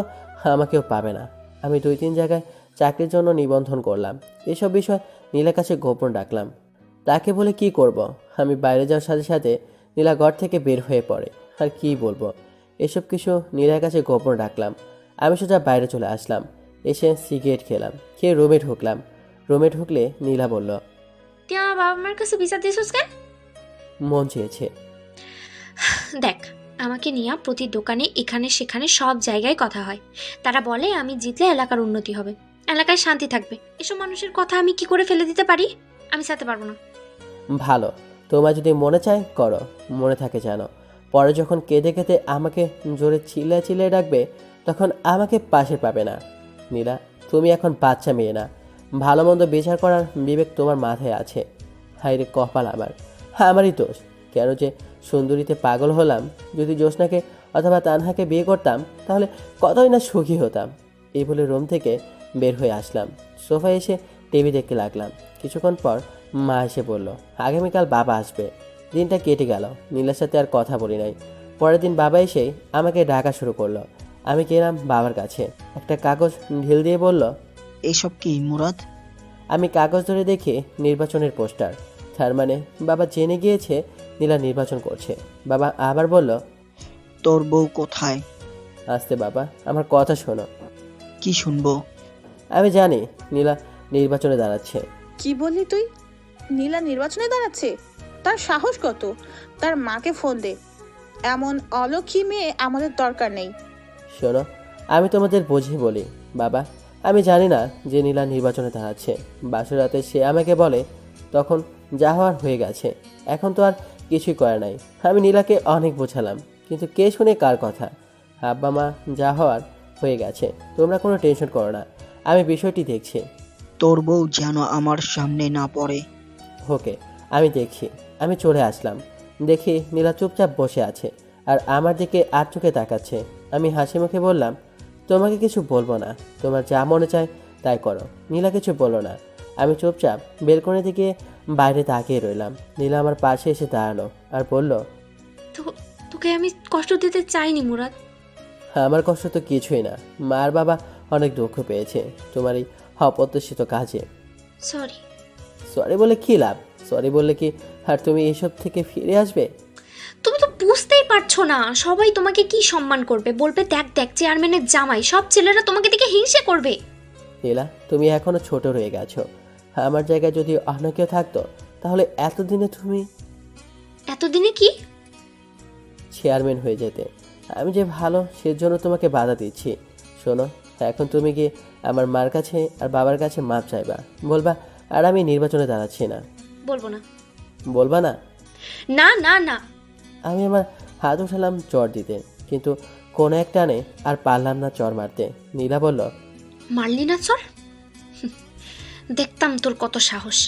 আমাকেও পাবে না। আমি 2-3 জায়গায় চাকরির জন্য নিবন্ধন করলাম। এসব বিষয় নীলার কাছে গোপন রাখলাম। তাকে বলে কি করব? আমি বাইরে যাওয়ার সাথে সাথে নীলা ঘর থেকে বের হয়ে পড়ে। আর কি বলবো, এসব কিছু নীলার কাছে গোপন রাখলাম। আমি সোজা বাইরে চলে আসলাম। এসে সিগারেট খেলাম, খেয়ে রুমে ঢুকলাম। রুমে ঢুকলে নীলা বলল, তুই আমার বাবা মার কাছে বিচার দিছিস কেন? মন চেয়েছে। দেখ, আমাকে নিয়ে প্রতি দোকানে এখানে সেখানে সব জায়গায় কথা হয়। তারা বলে আমি জিতলে এলাকার উন্নতি হবে, এলাকায় শান্তি থাকবে। এসব মানুষের কথা আমি কি করে ফেলে দিতে পারি? আমি চাইতে পারবো না। ভালো, তোমার যদি মনে চায় করো, মনে থাকে জানো। পরে যখন কেঁদে কেঁদে আমাকে জোরে চিল্লায় চিল্লায় ডাকবে তখন আমাকে পাশে পাবে না। নীলা, তুমি এখন বাচ্চা মেয়ে না, ভালো মন্দ বিচার করার বিবেক তোমার মাথায় আছে। হায় রে কপাল আমার, আমারই দোষ। কেন যে সুন্দরীতে পাগল হলাম। যদি জ্যোৎস্নাকে অথবা তানহাকে বিয়ে করতাম তাহলে কতই না সুখী হতাম। এই বলে রুম থেকে বের হয়ে আসলাম। সোফায় এসে টিভি দেখতে লাগলাম। কিছুক্ষণ পর মা এসে বলল আগামীকাল বাবা আসবে। দিনটা কেটে গেল, নীলার সাথে আর কথা বলি নাই। পরের দিন বাবা এসেই আমাকে ডাকা শুরু করলো। আমি গেলাম বাবার কাছে, একটা কাগজ ঢিল দিয়ে বলল, এইসব কি মুরাদ? আমি কাগজ ধরে দেখি নির্বাচনের পোস্টার। তার মানে বাবা জেনে গিয়েছে নীলা নির্বাচন করছে। বাবা আবার বলল, তোর বউ কোথায়? আস্তে বাবা, আমার কথা শোনো। কি শুনবো? আমি জানি নীলা নির্বাচনে দাঁড়াচ্ছে। কি বললি তুই? নীলা নির্বাচনে দাঁড়াচ্ছে? তার সাহস কত? তার মাকে ফোন দে। এমন অলক্ষী মেয়ে আমাদের দরকার নেই। শোনো, আমি তোমাদের বুঝিয়ে বলি বাবা, আমি জানি না যে নীলা নির্বাচনে দাঁড়াচ্ছে। বাসর রাতে সে আমাকে বলে, তখন যা হওয়ার হয়ে গেছে, এখন তো আর কিছুই করার নাই। আমি নীলাকে অনেক বোঝালাম, কিন্তু কে শুনে কার কথা। আব্বা মা যা হওয়ার হয়ে গেছে, তোমরা কোনো টেনশন করো না, আমি বিষয়টি দেখছি। তোর বউ যেন আমার সামনে না পড়ে। ওকে, আমি দেখছি। আমি চলে আসলাম, দেখি নীলা চুপচাপ বসে আছে আর আমার দিকে আর চোখে তাকাচ্ছে। আমি হাসি মুখে বললাম, তোমাকে কিছু বলবো না, তোমার যা মনে চায় তাই করো। নীলা কিছু বললো না। আমি চুপচাপ বেলকনি থেকে বাইরে তাকিয়ে রইলাম। নীলা আমার পাশে এসে দাঁড়ালো আর বলল, তোকে আমি কষ্ট দিতে চাইনি মুরাদ। আমার কষ্ট তো কিছুই না, মার বাবা অনেক দুঃখ পেয়েছে তোমার এই অপ্রত্যাশিত কাজে। সরি। সরি বলে কি লাভ? সরি বললে কি আর তুমি এসব থেকে ফিরে আসবে? তুমি তো বুঝতেই পারছো না, সবাই তোমাকে কি সম্মান করবে, বলবে দেখ দেখ চেয়ারম্যানের জামাই। সব ছেলেরা তোমাকে দেখে হিংসে করবে। নীলা, তুমি এখনো ছোট রয়ে গেছো। আমার জায়গায় যদি অন্য কেউ থাকতো তাহলে এতদিনে কি? চেয়ারম্যান হয়ে যেতে। আমি যে ভালো সেজন্য তোমাকে বাধা দিচ্ছি। শোনো, এখন তুমি গিয়ে আমার মার কাছে আর বাবার কাছে মাপ চাইবা, বলবা আর আমি নির্বাচনে দাঁড়াচ্ছি না। বলবো না। বলবা না? না না না। আমি আমার হাত উঠালাম চর দিতে, কিন্তু কোনো এক টানে আর পারলাম না চর মারতে। নীলা বলল, মারলি না চর? দেখতাম তোর কত সাহস।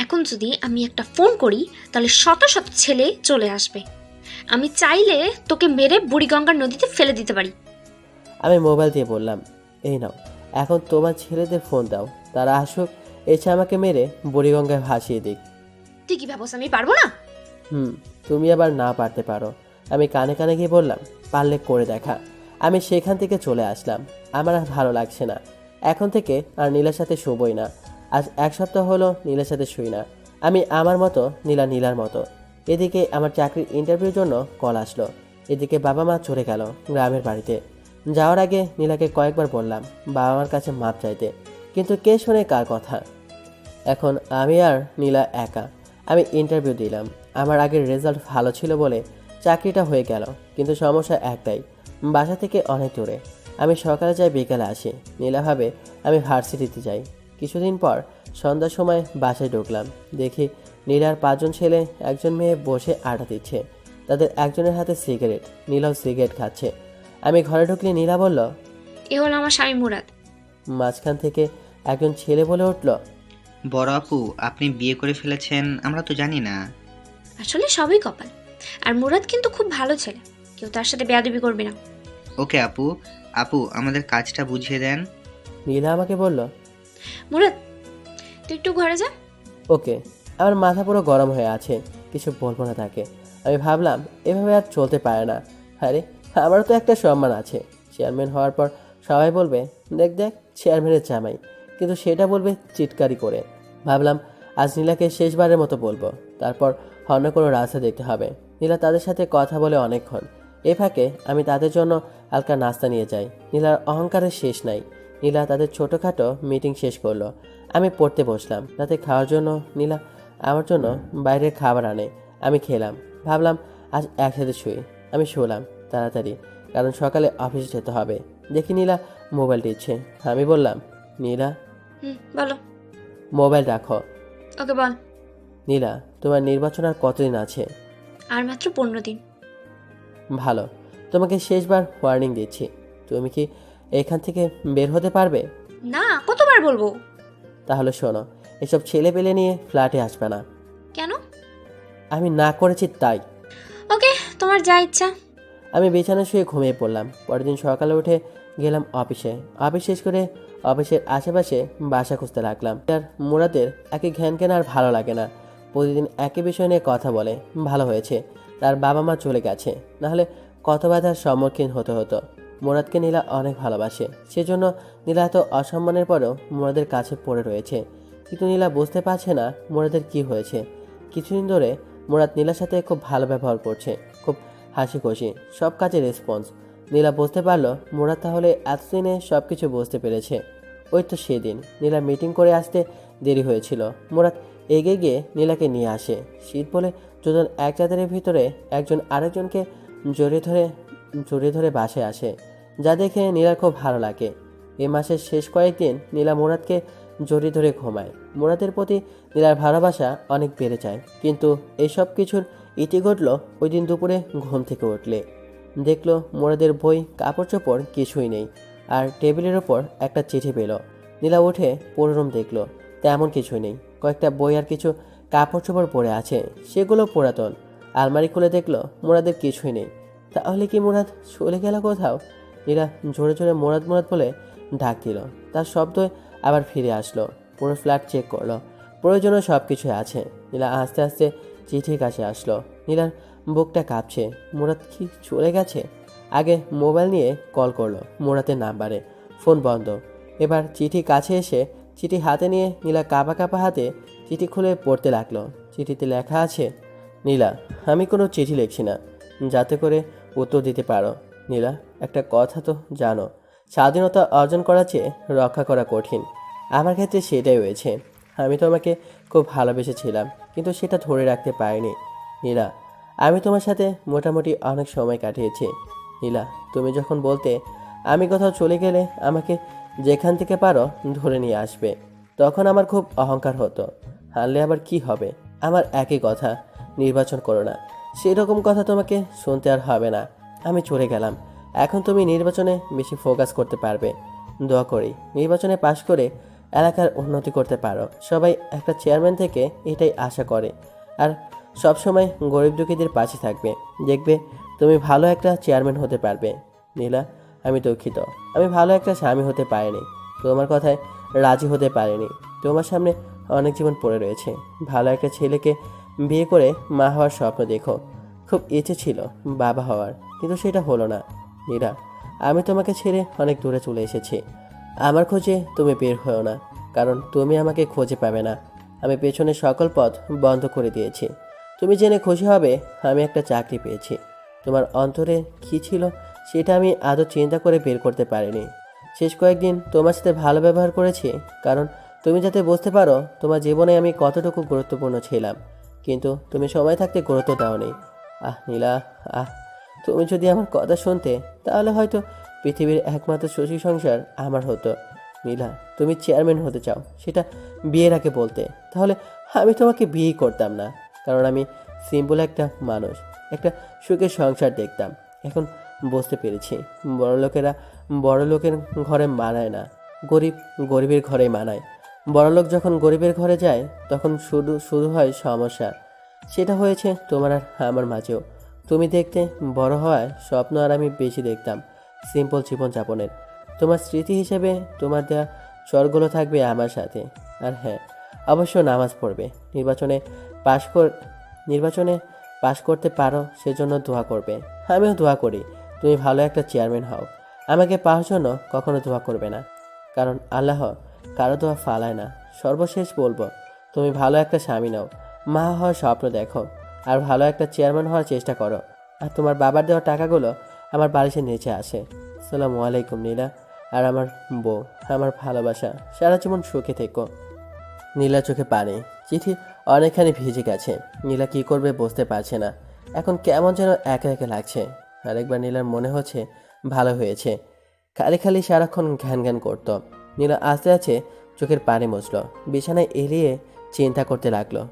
এখন যদি আমি একটা ফোন করি তাহলে শত শত ছেলে চলে আসবে। আমি চাইলে তোকে মেরে বুড়িগঙ্গার নদীতে ফেলে দিতে পারি। আমি মোবাইল দিয়ে বললাম, এই নাও, এখন তোমার ছেলেদের ফোন দাও, তারা আসুক, এসে আমাকে মেরে বুড়িগঙ্গায় ভাসিয়ে দিক। তুই কি ভাবছ আমি পারবো না? তুমি আবার না পারতে পারো। আমি কানে কানে গিয়ে বললাম, পারলে করে দেখা। আমি সেখান থেকে চলে আসলাম। আমার আর ভালো লাগছে না। এখন থেকে আর নীলার সাথে শুবই না। আজ 1 সপ্তাহ হলো নীলার সাথে শুই না। আমি আমার মতো, নীলা নীলার মতো। এদিকে আমার চাকরির ইন্টারভিউর জন্য কল আসলো। এদিকে বাবা মা চলে গেল গ্রামের বাড়িতে। যাওয়ার আগে নীলাকে কয়েকবার বললাম বাবা মার কাছে মাপ চাইতে, কিন্তু কে শোনে কার কথা। এখন আমি আর নীলা একা। আমি ইন্টারভিউ দিলাম। আমার আগের রেজাল্ট ভালো ছিল বলে চাকরিটা হয়ে গেল, কিন্তু সমস্যা একটাই, বাসা থেকে অনেক দূরে। আমি সকালে যাই, বিকালে আসি। নীলা ভাবে আমি ভার্সিটিতে যাই। কিছুদিন পর সন্ধ্যার সময় বাসায় ঢুকলাম, দেখি নীলার 5 জন ছেলে 1 জন মেয়ে বসে আড্ডা দিচ্ছে। তাদের একজনের হাতে সিগারেট, নীলাও সিগারেট খাচ্ছে। আমি ঘরে ঢুকলে নীলা বলল, এ হলো আমার স্বামী মুরাদ। মাঝখান থেকে একজন ছেলে বলে উঠল, বড় আপু, আপনি বিয়ে করে ফেলেছেন, আমরা তো জানি না। আসলে সবই কপাল। আর মুরাদ কিন্তু খুব ভালো ছেলে, কেউ তার সাথে বেয়াদবি করবে না। ওকে আপু, আপু আমাদের কাজটা বুঝিয়ে দেন। নীলা আমাকে বলল, মুরাদ, তুই একটু ঘরে যা। ওকে। আমার মাথা পুরো গরম হয়ে আছে, কিছু বলবো না তাকে। আমি ভাবলাম এভাবে আর চলতে পারে না। আরে আমারও তো একটা সম্মান আছে। চেয়ারম্যান হওয়ার পর সবাই বলবে, দেখ দেখ চেয়ারম্যানের জামাই, কিন্তু সেটা বলবে চিৎকারি করে। ভাবলাম আজ নীলাকে শেষবারের মতো বলবো, তারপর অন্য কোনো রাস্তা দেখতে হবে। নীলা তাদের সাথে কথা বলে অনেকক্ষণ। এ ফাঁকে আমি তাদের জন্য হালকা নাস্তা নিয়ে যাই। নীলার অহংকারের শেষ নাই। নীলা তাদের ছোটোখাটো মিটিং শেষ করলো। আমি পড়তে বসলাম। রাতে খাওয়ার জন্য নীলা আমার জন্য বাইরের খাবার আনে। আমি খেলাম। ভাবলাম আজ একসাথে শুই। আমি শুলাম তাড়াতাড়ি, কারণ সকালে অফিসে যেতে হবে। দেখি নীলা মোবাইল টিপছে। আমি বললাম, নীলা বলো। মোবাইল রাখো। ওকে বল। নীলা, তোমার নির্বাচন আর কতদিন আছে? আর মাত্র 15 দিন। ভালো, তোমাকে শেষবার ওয়ার্নিং দিচ্ছি। তুমি কি এখান থেকে বের হতে পারবে? না, কতবার বলবো? তাহলে শোনো, এসব ছেলে পেলে নিয়ে ফ্ল্যাটে আসবে না। কেন? আমি না করেছি তাই। ওকে, তোমার যা ইচ্ছা। আমি বিছানায় শুয়ে ঘুমিয়ে পড়লাম। পরের দিন সকালে উঠে গেলাম অফিসে। অফিস শেষ করে অফিসের আশেপাশে বাসা খুঁজতে লাগলাম। আর মুরাদের একই ঘ্যান ঘ্যান আর ভালো লাগে না। প্রতিদিন একই বিষয় নিয়ে কথা বলে। ভালো হয়েছে তার বাবা মা চলে গেছে, নাহলে কত বাধার সম্মুখীন হতে হতো। মুরাদকে নীলা অনেক ভালোবাসে, সেজন্য নীলা এত অসম্মানের পরেও মুরাদের কাছে পড়ে রয়েছে। কিন্তু নীলা বুঝতে পারছে না মুরাদের কি হয়েছে। কিছুদিন ধরে মুরাদ নীলার সাথে খুব ভালো ব্যবহার করছে, খুব হাসি খুশি, সব কাজে রেসপন্স। নীলা বুঝতে পারলো মুরাদ তাহলে এতদিনে সব কিছু বুঝতে পেরেছে। ওই তো সেদিন নীলা মিটিং করে আসতে দেরি হয়েছিল। মুরাদ এগিয়ে গিয়ে নীলাকে নিয়ে আসে। শীত বলে দুজন এক চাদরের ভিতরে একজন আরেকজনকে জড়িয়ে ধরে বাসায় আসে, যা দেখে নীলার খুব ভালো লাগে। এ মাসের শেষ কয়েকদিন নীলা মুরাদকে জড়িয়ে ধরে ঘুমায়। মুরাদের প্রতি নীলার ভালোবাসা অনেক বেড়ে যায়। কিন্তু এইসব কিছুর ইতি ঘটল ওই দিন দুপুরে ঘুম থেকে উঠলে দেখলো মুরাদের বই কাপড় চোপড় কিছুই নেই, আর টেবিলের ওপর একটা চিঠি পেল। নীলা উঠে পুরো রুম দেখলো, তেমন কিছুই নেই। কয়েকটা বই আর কিছু কাপড় চোপড় পরে আছে, সেগুলো পুরাতন। আলমারি খুলে দেখলো মুরাদের কিছুই নেই। তাহলে কি মুরাদ চলে গেল কোথাও? নীলা জোরে জোরে মুরাদ মুরাদ বলে ডাক দিল। তার শব্দ আবার ফিরে আসলো। পুরো ফ্ল্যাট চেক করলো, প্রয়োজনীয় সব কিছুই আছে। নীলা আস্তে আস্তে চিঠির কাছে আসলো। নীলার বুকটা কাঁপছে। মুরাদ কি চলে গেছে? আগে মোবাইল নিয়ে কল করলো মুরাদের নাম্বারে, ফোন বন্ধ। এবার চিঠি কাছে এসে চিঠি হাতে নিয়ে নীলা কাঁপা কাঁপা হাতে চিঠি খুলে পড়তে লাগলো। চিঠিতে লেখা আছে, নীলা, আমি কোনো চিঠি লিখছি না, যাতে করে উত্তর দিতে পারো। নীলা, একটা কথা তো জানো, স্বাধীনতা অর্জন করার চেয়ে রক্ষা করা কঠিন। আমার ক্ষেত্রে সেটাই হয়েছে। আমি তোমাকে খুব ভালোবেসেছিলাম, কিন্তু সেটা ধরে রাখতে পারিনি। নীলা, আমি তোমার সাথে মোটামুটি অনেক সময় কাটিয়েছি। নীলা, তুমি যখন বলতে আমি কোথাও চলে গেলে আমাকে যেখান থেকে পারো ধরে নিয়ে আসবে, তখন আমার খুব অহংকার হতো। হারলে আবার কি হবে? আমার একই কথা, নির্বাচন করো না। সেরকম কথা তোমাকে শুনতে আর হবে না। আমি চলে গেলাম। এখন তুমি নির্বাচনে বেশি ফোকাস করতে পারবে। দোয়া করি নির্বাচনে পাশ করে এলাকার উন্নতি করতে পারো। সবাই একটা চেয়ারম্যান থেকে এটাই আশা করে, আর সবসময় গরিব দুঃখীদের পাশে থাকবে। দেখবে তুমি ভালো একটা চেয়ারম্যান হতে পারবে। নীলা, আমি দুঃখিত, আমি ভালো একটা স্বামী হতে পারিনি, তোমার কথায় রাজি হতে পারিনি। তোমার সামনে অনেক জীবন পড়ে রয়েছে। ভালো একটা ছেলেকে বিয়ে করে মা হওয়ার স্বপ্ন দেখো। খুব ইচ্ছে ছিল বাবা হওয়ার, কিন্তু সেটা হলো না। নীলা, আমি তোমাকে ছেড়ে অনেক দূরে চলে এসেছি। আমার খোঁজে তুমি বের হও না, কারণ তুমি আমাকে খুঁজে পাবে না। আমি পেছনে সকল পথ বন্ধ করে দিয়েছি। তুমি জেনে খুশি হবে আমি একটা চাকরি পেয়েছি। তোমার অন্তরে কী ছিল সেটা আমি আদৌ চিন্তা করে বের করতে পারিনি। শেষ কয়েকদিন তোমার সাথে ভালো ব্যবহার করেছি, কারণ তুমি যাতে বুঝতে পারো তোমার জীবনে আমি কতটুকু গুরুত্বপূর্ণ ছিলাম। কিন্তু তুমি সময় থাকতে গুরুত্ব দাওনি। আহ নীলা, আহ, তুমি যদি আমার কথা শুনতে, তাহলে হয়তো পৃথিবীর একমাত্র সুখী সংসার আমার হতো। নীলা, তুমি চেয়ারম্যান হতে চাও, সেটা বিয়ের আগে বলতে, তাহলে আমি তোমাকে বিয়েই করতাম না। কারণ আমি সিম্পল একটা মানুষ, একটা সুখের সংসার দেখতাম। এখন বুঝতে পেরেছি বড়লোকেরা বড়লোকের ঘরে মানায় না, গরিব গরিবের ঘরেই মানায়। বড়লোক যখন গরিবের ঘরে যায় তখন শুরু হয় সমস্যা। সেটা হয়েছে তোমার আর আমার মাঝেও। তুমি দেখতে বড় হওয়ায় স্বপ্ন, আর আমি বেশি দেখতাম সিম্পল জীবনযাপনের। তোমার স্মৃতি হিসেবে তোমার দেওয়া চরগুলো থাকবে আমার সাথে। আর হ্যাঁ, অবশ্য নামাজ পড়বে। পাশ কর নির্বাচনে পাশ করতে পারো সেজন্য দোয়া করবে। আমিও দোয়া করি তুমি ভালো একটা চেয়ারম্যান হও। আমাকে পাওয়ার জন্য কখনো দোয়া করবে না, কারণ আল্লাহ কারো দোয়া ফালায় না। সর্বশেষ বলবো, তুমি ভালো একটা স্বামী নাও, মা হওয়ার স্বপ্ন দেখো, আর ভালো একটা চেয়ারম্যান হওয়ার চেষ্টা করো। আর তোমার বাবার দেওয়া টাকাগুলো আমার বালিশের নিচে আসে। আসসালামু আলাইকুম নীলা, আর আমার বউ, আমার ভালোবাসা, সারা জীবন সুখে থেকো। নীলা চোখে পানি, চিঠি অনেকখানি ভিজে গেছে। নীলা কি করবে বুঝতে পারছে না। এখন কেমন যেন একা একা লাগছে। আরেকবার নীলার মনে হচ্ছে ভালো হয়েছে। খালি খালি সারাক্ষণ ঘ্যান ঘ্যান করতো। নীলা আস্তে আস্তে চোখের পানি মুছল, বিছানায় এলিয়ে চিন্তা করতে লাগলো।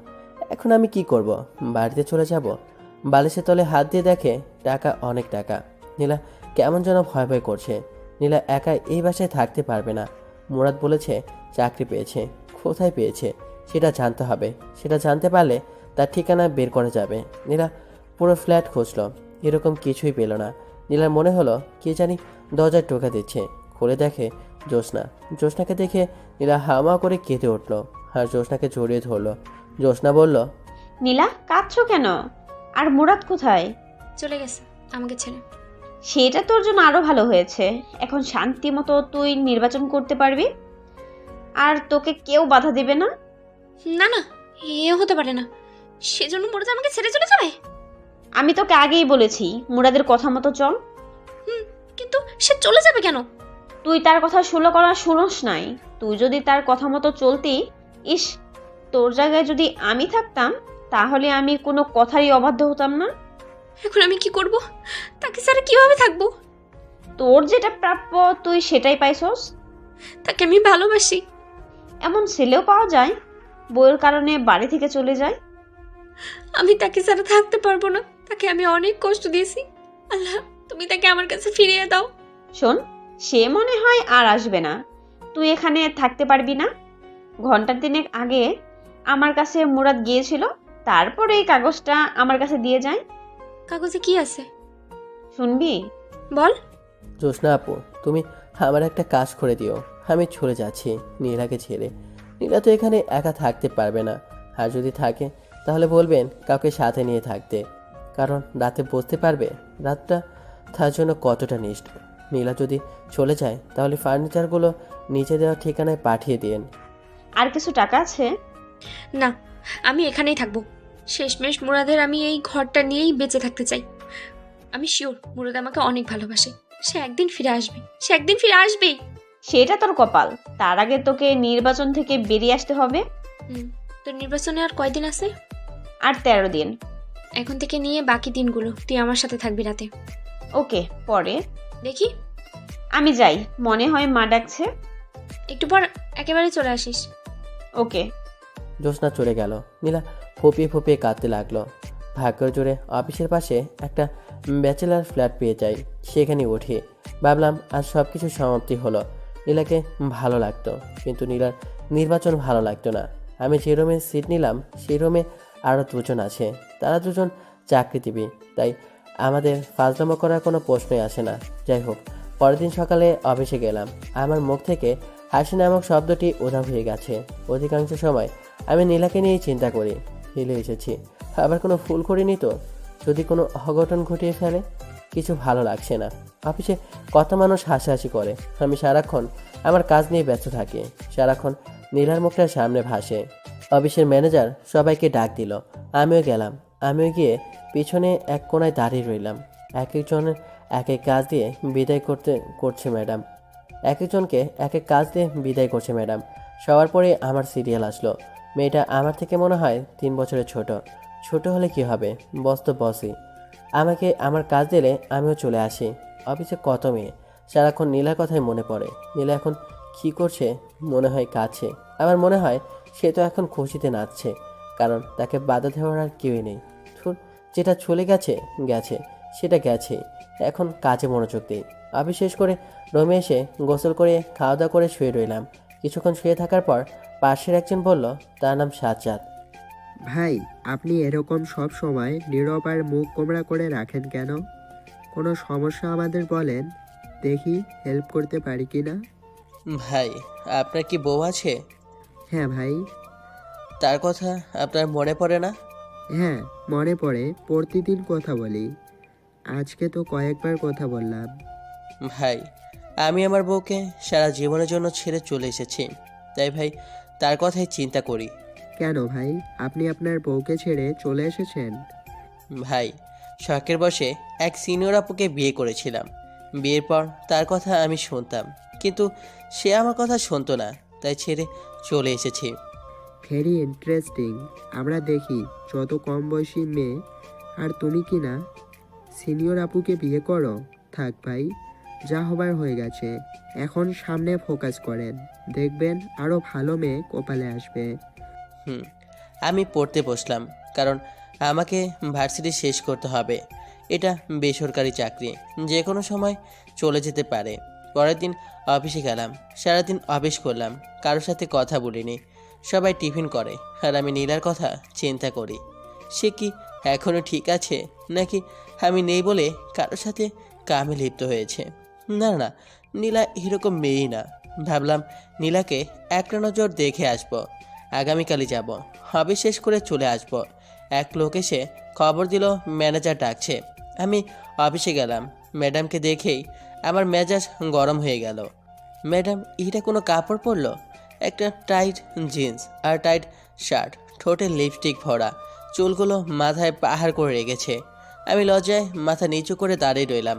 এখন আমি কি করব? বাড়িতে চলে যাব? বালিশের তলে হাত দিয়ে দেখে টাকা, অনেক টাকা। নীলা কেমন যেন ভয় ভয় করছে। নীলা একা এই বাসায় থাকতে পারবে না। মুরাদ বলেছে চাকরি পেয়েছে, কোথায় পেয়েছে সেটা জানতে হবে। সেটা জানতে পারলে তার ঠিকানা বের করা যাবে। নীলা পুরো ফ্ল্যাট খুঁজল, এরকম কিছুই পেল না। নীলার মনে হলো কে জানি দরজায় টোকা দিচ্ছে। খুলে দেখে জ্যোৎস্না। জ্যোৎস্নাকে দেখে নীলা হামা করে কেঁদে উঠল, আর জ্যোৎস্নাকে জড়িয়ে ধরল। জ্যোৎস্না বলল, নীলা, কাঁদছো কেন? আর মুরাদ কোথায়? চলে গেছে আমাকে ছেড়ে। সেটা তোর জন্য আরো ভালো হয়েছে। এখন শান্তি মতো তুই নির্বাচন করতে পারবি, আর তোকে কেউ বাধা দেবে না। না না, এ হতে পারে না। সেজন্য মুরাদ আমাকে ছেড়ে চলে যাবে? আমি তোকে আগেই বলেছি মুরাদের কথা মতো চল। কিন্তু সে চলে যাবে কেন? তুই তার কথা শুনোস নাই। তুই যদি তার কথা মতো চলতি, ইস, তোর জায়গায় যদি আমি থাকতাম তাহলে আমি কোনো কথারই অবাধ্য হতাম না। এখন আমি কি করব? তাকে ছাড়া কিভাবে থাকবো? তোর যেটা প্রাপ্য তুই সেটাই পাইছস। তাকে আমি ভালোবাসি। এমন ছেলেও পাওয়া যায় বউয়ের কারণে বাড়ি থেকে চলে যায়। আমি তাকে ছাড়া থাকতে পারবো না। তাকে আমি অনেক কষ্ট দিয়েছি। আল্লাহ, তুমি তাকে আমার কাছে ফিরিয়ে দাও। শোন, সে মনে হয় আর আসবে না। তুই এখানে থাকতে পারবি না। ঘন্টা তিনেক আগে আমার কাছে মুরাদ গিয়েছিল, তারপরে এই কাগজটা আমার কাছে দিয়ে যায়। কাগজে কি আছে শুনবি? বল। জ্যোৎস্না আপু, তুমি আমার একটা কাজ করে দিও। আমি চলে যাচ্ছি নীলাকে ছেড়ে। নীলা তো এখানে একা থাকতে পারবে না, আর যদি থাকে তাহলে বলবেন কাউকে সাথে নিয়ে থাকতে, কারণ রাতে বুঝতে পারবে রাতটা তার জন্য কতটা নিষ্ঠুর। নীলা যদি চলে যায় তাহলে ফার্নিচারগুলো নিচে দেওয়া ঠিকানায় পাঠিয়ে দিন। আর কিছু টাকা আছে? না, আমি এখানেই থাকবো। শেষমেশ মুরাদের আমি এই ঘরটা নিয়েই বেঁচে থাকতে চাই। আমি শিওর মুরাদ আমাকে অনেক ভালোবাসে। সে একদিন ফিরে আসবে, সে একদিন ফিরে আসবেই। সেটা তোর কপাল। তার আগে তোকে নির্বাচন থেকে বেরিয়ে আসতে হবে। তোর নির্বাচনে আর কয়দিন আছে? আর 13 দিন। এখন থেকে নিয়ে বাকি দিনগুলো তুই আমার সাথে থাকবি রাতে। ওকে, পরে দেখি। আমি যাই, মনে হয় মা ডাকছে। একটু পর একেবারে চলে আসিস। ওকে। জ্যোৎস্না চলে গেল। নীলা ফুপিয়ে ফুপিয়ে কাঁদতে লাগলো। ভাগ্যের জোরে অফিসের পাশে একটা ব্যাচেলার ফ্ল্যাট পেয়ে যাই, সেখানে উঠি। ভাবলাম আজ সব কিছু সমাপ্তি হলো। নীলাকে ভালো লাগতো, কিন্তু নীলার নির্বাচন ভালো লাগতো না। আমি যে রুমে সিট নিলাম সেই রুমে আরও দুজন আছে। তারা দুজন চাকরিজীবী, তাই আমাদের ফাজলামো করার কোনো প্রশ্নই আসে না। যাই হোক, পরের দিন সকালে অফিসে গেলাম। আমার মুখ থেকে হাসি নামক শব্দটি উধাও হয়ে গেছে। অধিকাংশ সময় আমি নীলাকে নিয়েই চিন্তা করি। হিলে এসেছি, আবার কোনো ফুল করিনি তো? যদি কোনো অঘটন ঘটিয়ে ফেলে? কিছু ভালো লাগছে না। অফিসে কত মানুষ হাসাহাসি করে, আমি সারাক্ষণ আমার কাজ নিয়ে ব্যস্ত থাকি। সারাক্ষণ নীলার মুখটা সামনে ভাসে। অফিসের ম্যানেজার সবাইকে ডাক দিল, আমিও গেলাম। আমিও গিয়ে পিছনে এক কোণায় দাঁড়িয়ে রইলাম। এক একজনের এক এক কাজ দিয়ে বিদায় করছে ম্যাডাম। এক একজনকে এক এক কাজ দিয়ে বিদায় করছে ম্যাডাম। সবার পরে আমার সিরিয়াল আসলো। মেয়েটা আমার থেকে মনে হয় 3 বছরের ছোট। ছোট হলে কি হবে, বস তো বসই। আমাকে আমার কাজ দিলে আমিও চলে আসি। অফিসে কত মেয়ে, সারাক্ষণ নীলার কথাই মনে পড়ে। নীলা এখন কী করছে? মনে হয় কাছে। আমার মনে হয় সে তো এখন খুশিতে নাচছে, কারণ তাকে বাধা দেওয়ার আর কেউই নেই। যেটা চলে গেছে গেছে, সেটা গেছে। এখন কাজে মনোযোগ দিই। অফিস শেষ করে রুমে এসে গোসল করে খাওয়া দাওয়া করে শুয়ে রইলাম। কিছুক্ষণ শুয়ে থাকার পর পাশের একজন বলল, তার নাম সাজ্জাদ। ভাই, আপনি এরকম সব সময় নীরব আর মুখ গোমড়া করে রাখেন কেন? কোনো সমস্যা আমাদের বলেন, দেখি হেল্প করতে পারি কি না। ভাই, আপনার কি বউ আছে? হ্যাঁ ভাই। তার কথা আপনার মনে পড়ে না? হ্যাঁ, মনে পড়ে, প্রতিদিন কথা বলি। আজকে তো কয়েকবার কথা বললাম। ভাই, আমি আমার বউকে সারা জীবনের জন্য ছেড়ে চলে এসেছি, তাই ভাই তার কথাই চিন্তা করি। কেন ভাই, আপনি আপনার বউকে ছেড়ে চলে এসেছেন? ভাই, শখের বসে এক সিনিয়র আপুকে বিয়ে করেছিলাম। বিয়ের পর তার কথা আমি শুনতাম, কিন্তু সে আমার কথা শুনতো না, তাই ছেড়ে চলে এসেছি। Very interesting. আমরা দেখি যত কম বয়সী মেয়ে, আর তুমি কি না সিনিয়র আপুকে বিয়ে করো। থাক ভাই, যা হবার হয়ে গেছে। এখন সামনে ফোকাস করেন, দেখবেন আরও ভালো মেয়ে কপালে আসবে। আমি পড়তে বসলাম, কারণ আমাকে ভার্সিটি শেষ করতে হবে। এটা বেসরকারি চাকরি, যে কোনো সময় চলে যেতে পারে। পরের দিন অফিসে গেলাম, সারাদিন অফিস করলাম, কারোর সাথে কথা বলিনি। সবাই টিফিন করে আর আমি নীলার কথা চিন্তা করি। সে কি এখনও ঠিক আছে, নাকি আমি নেই বলে কারোর সাথে কামে লিপ্ত হয়েছে? না না, নীলা এরকম মেয়েই না। ভাবলাম নীলাকে একটা নজর দেখে আসবো। আগামীকালই যাব, অফিস শেষ করে চলে আসব। এক লোক এসে খবর দিল ম্যানেজার ডাকছে। আমি অফিসে গেলাম, ম্যাডামকে দেখেই আমার মেজাজ গরম হয়ে গেল। ম্যাডাম, এটা কোনো কাপড় পরলো? একটা টাইট জিন্স আর টাইট শার্ট, ঠোঁটে লিপস্টিক ভরা, চুলগুলো মাথায় পাহাড় করে রেখেছে। আমি লজ্জায় মাথা নিচু করে দাঁড়িয়ে রইলাম।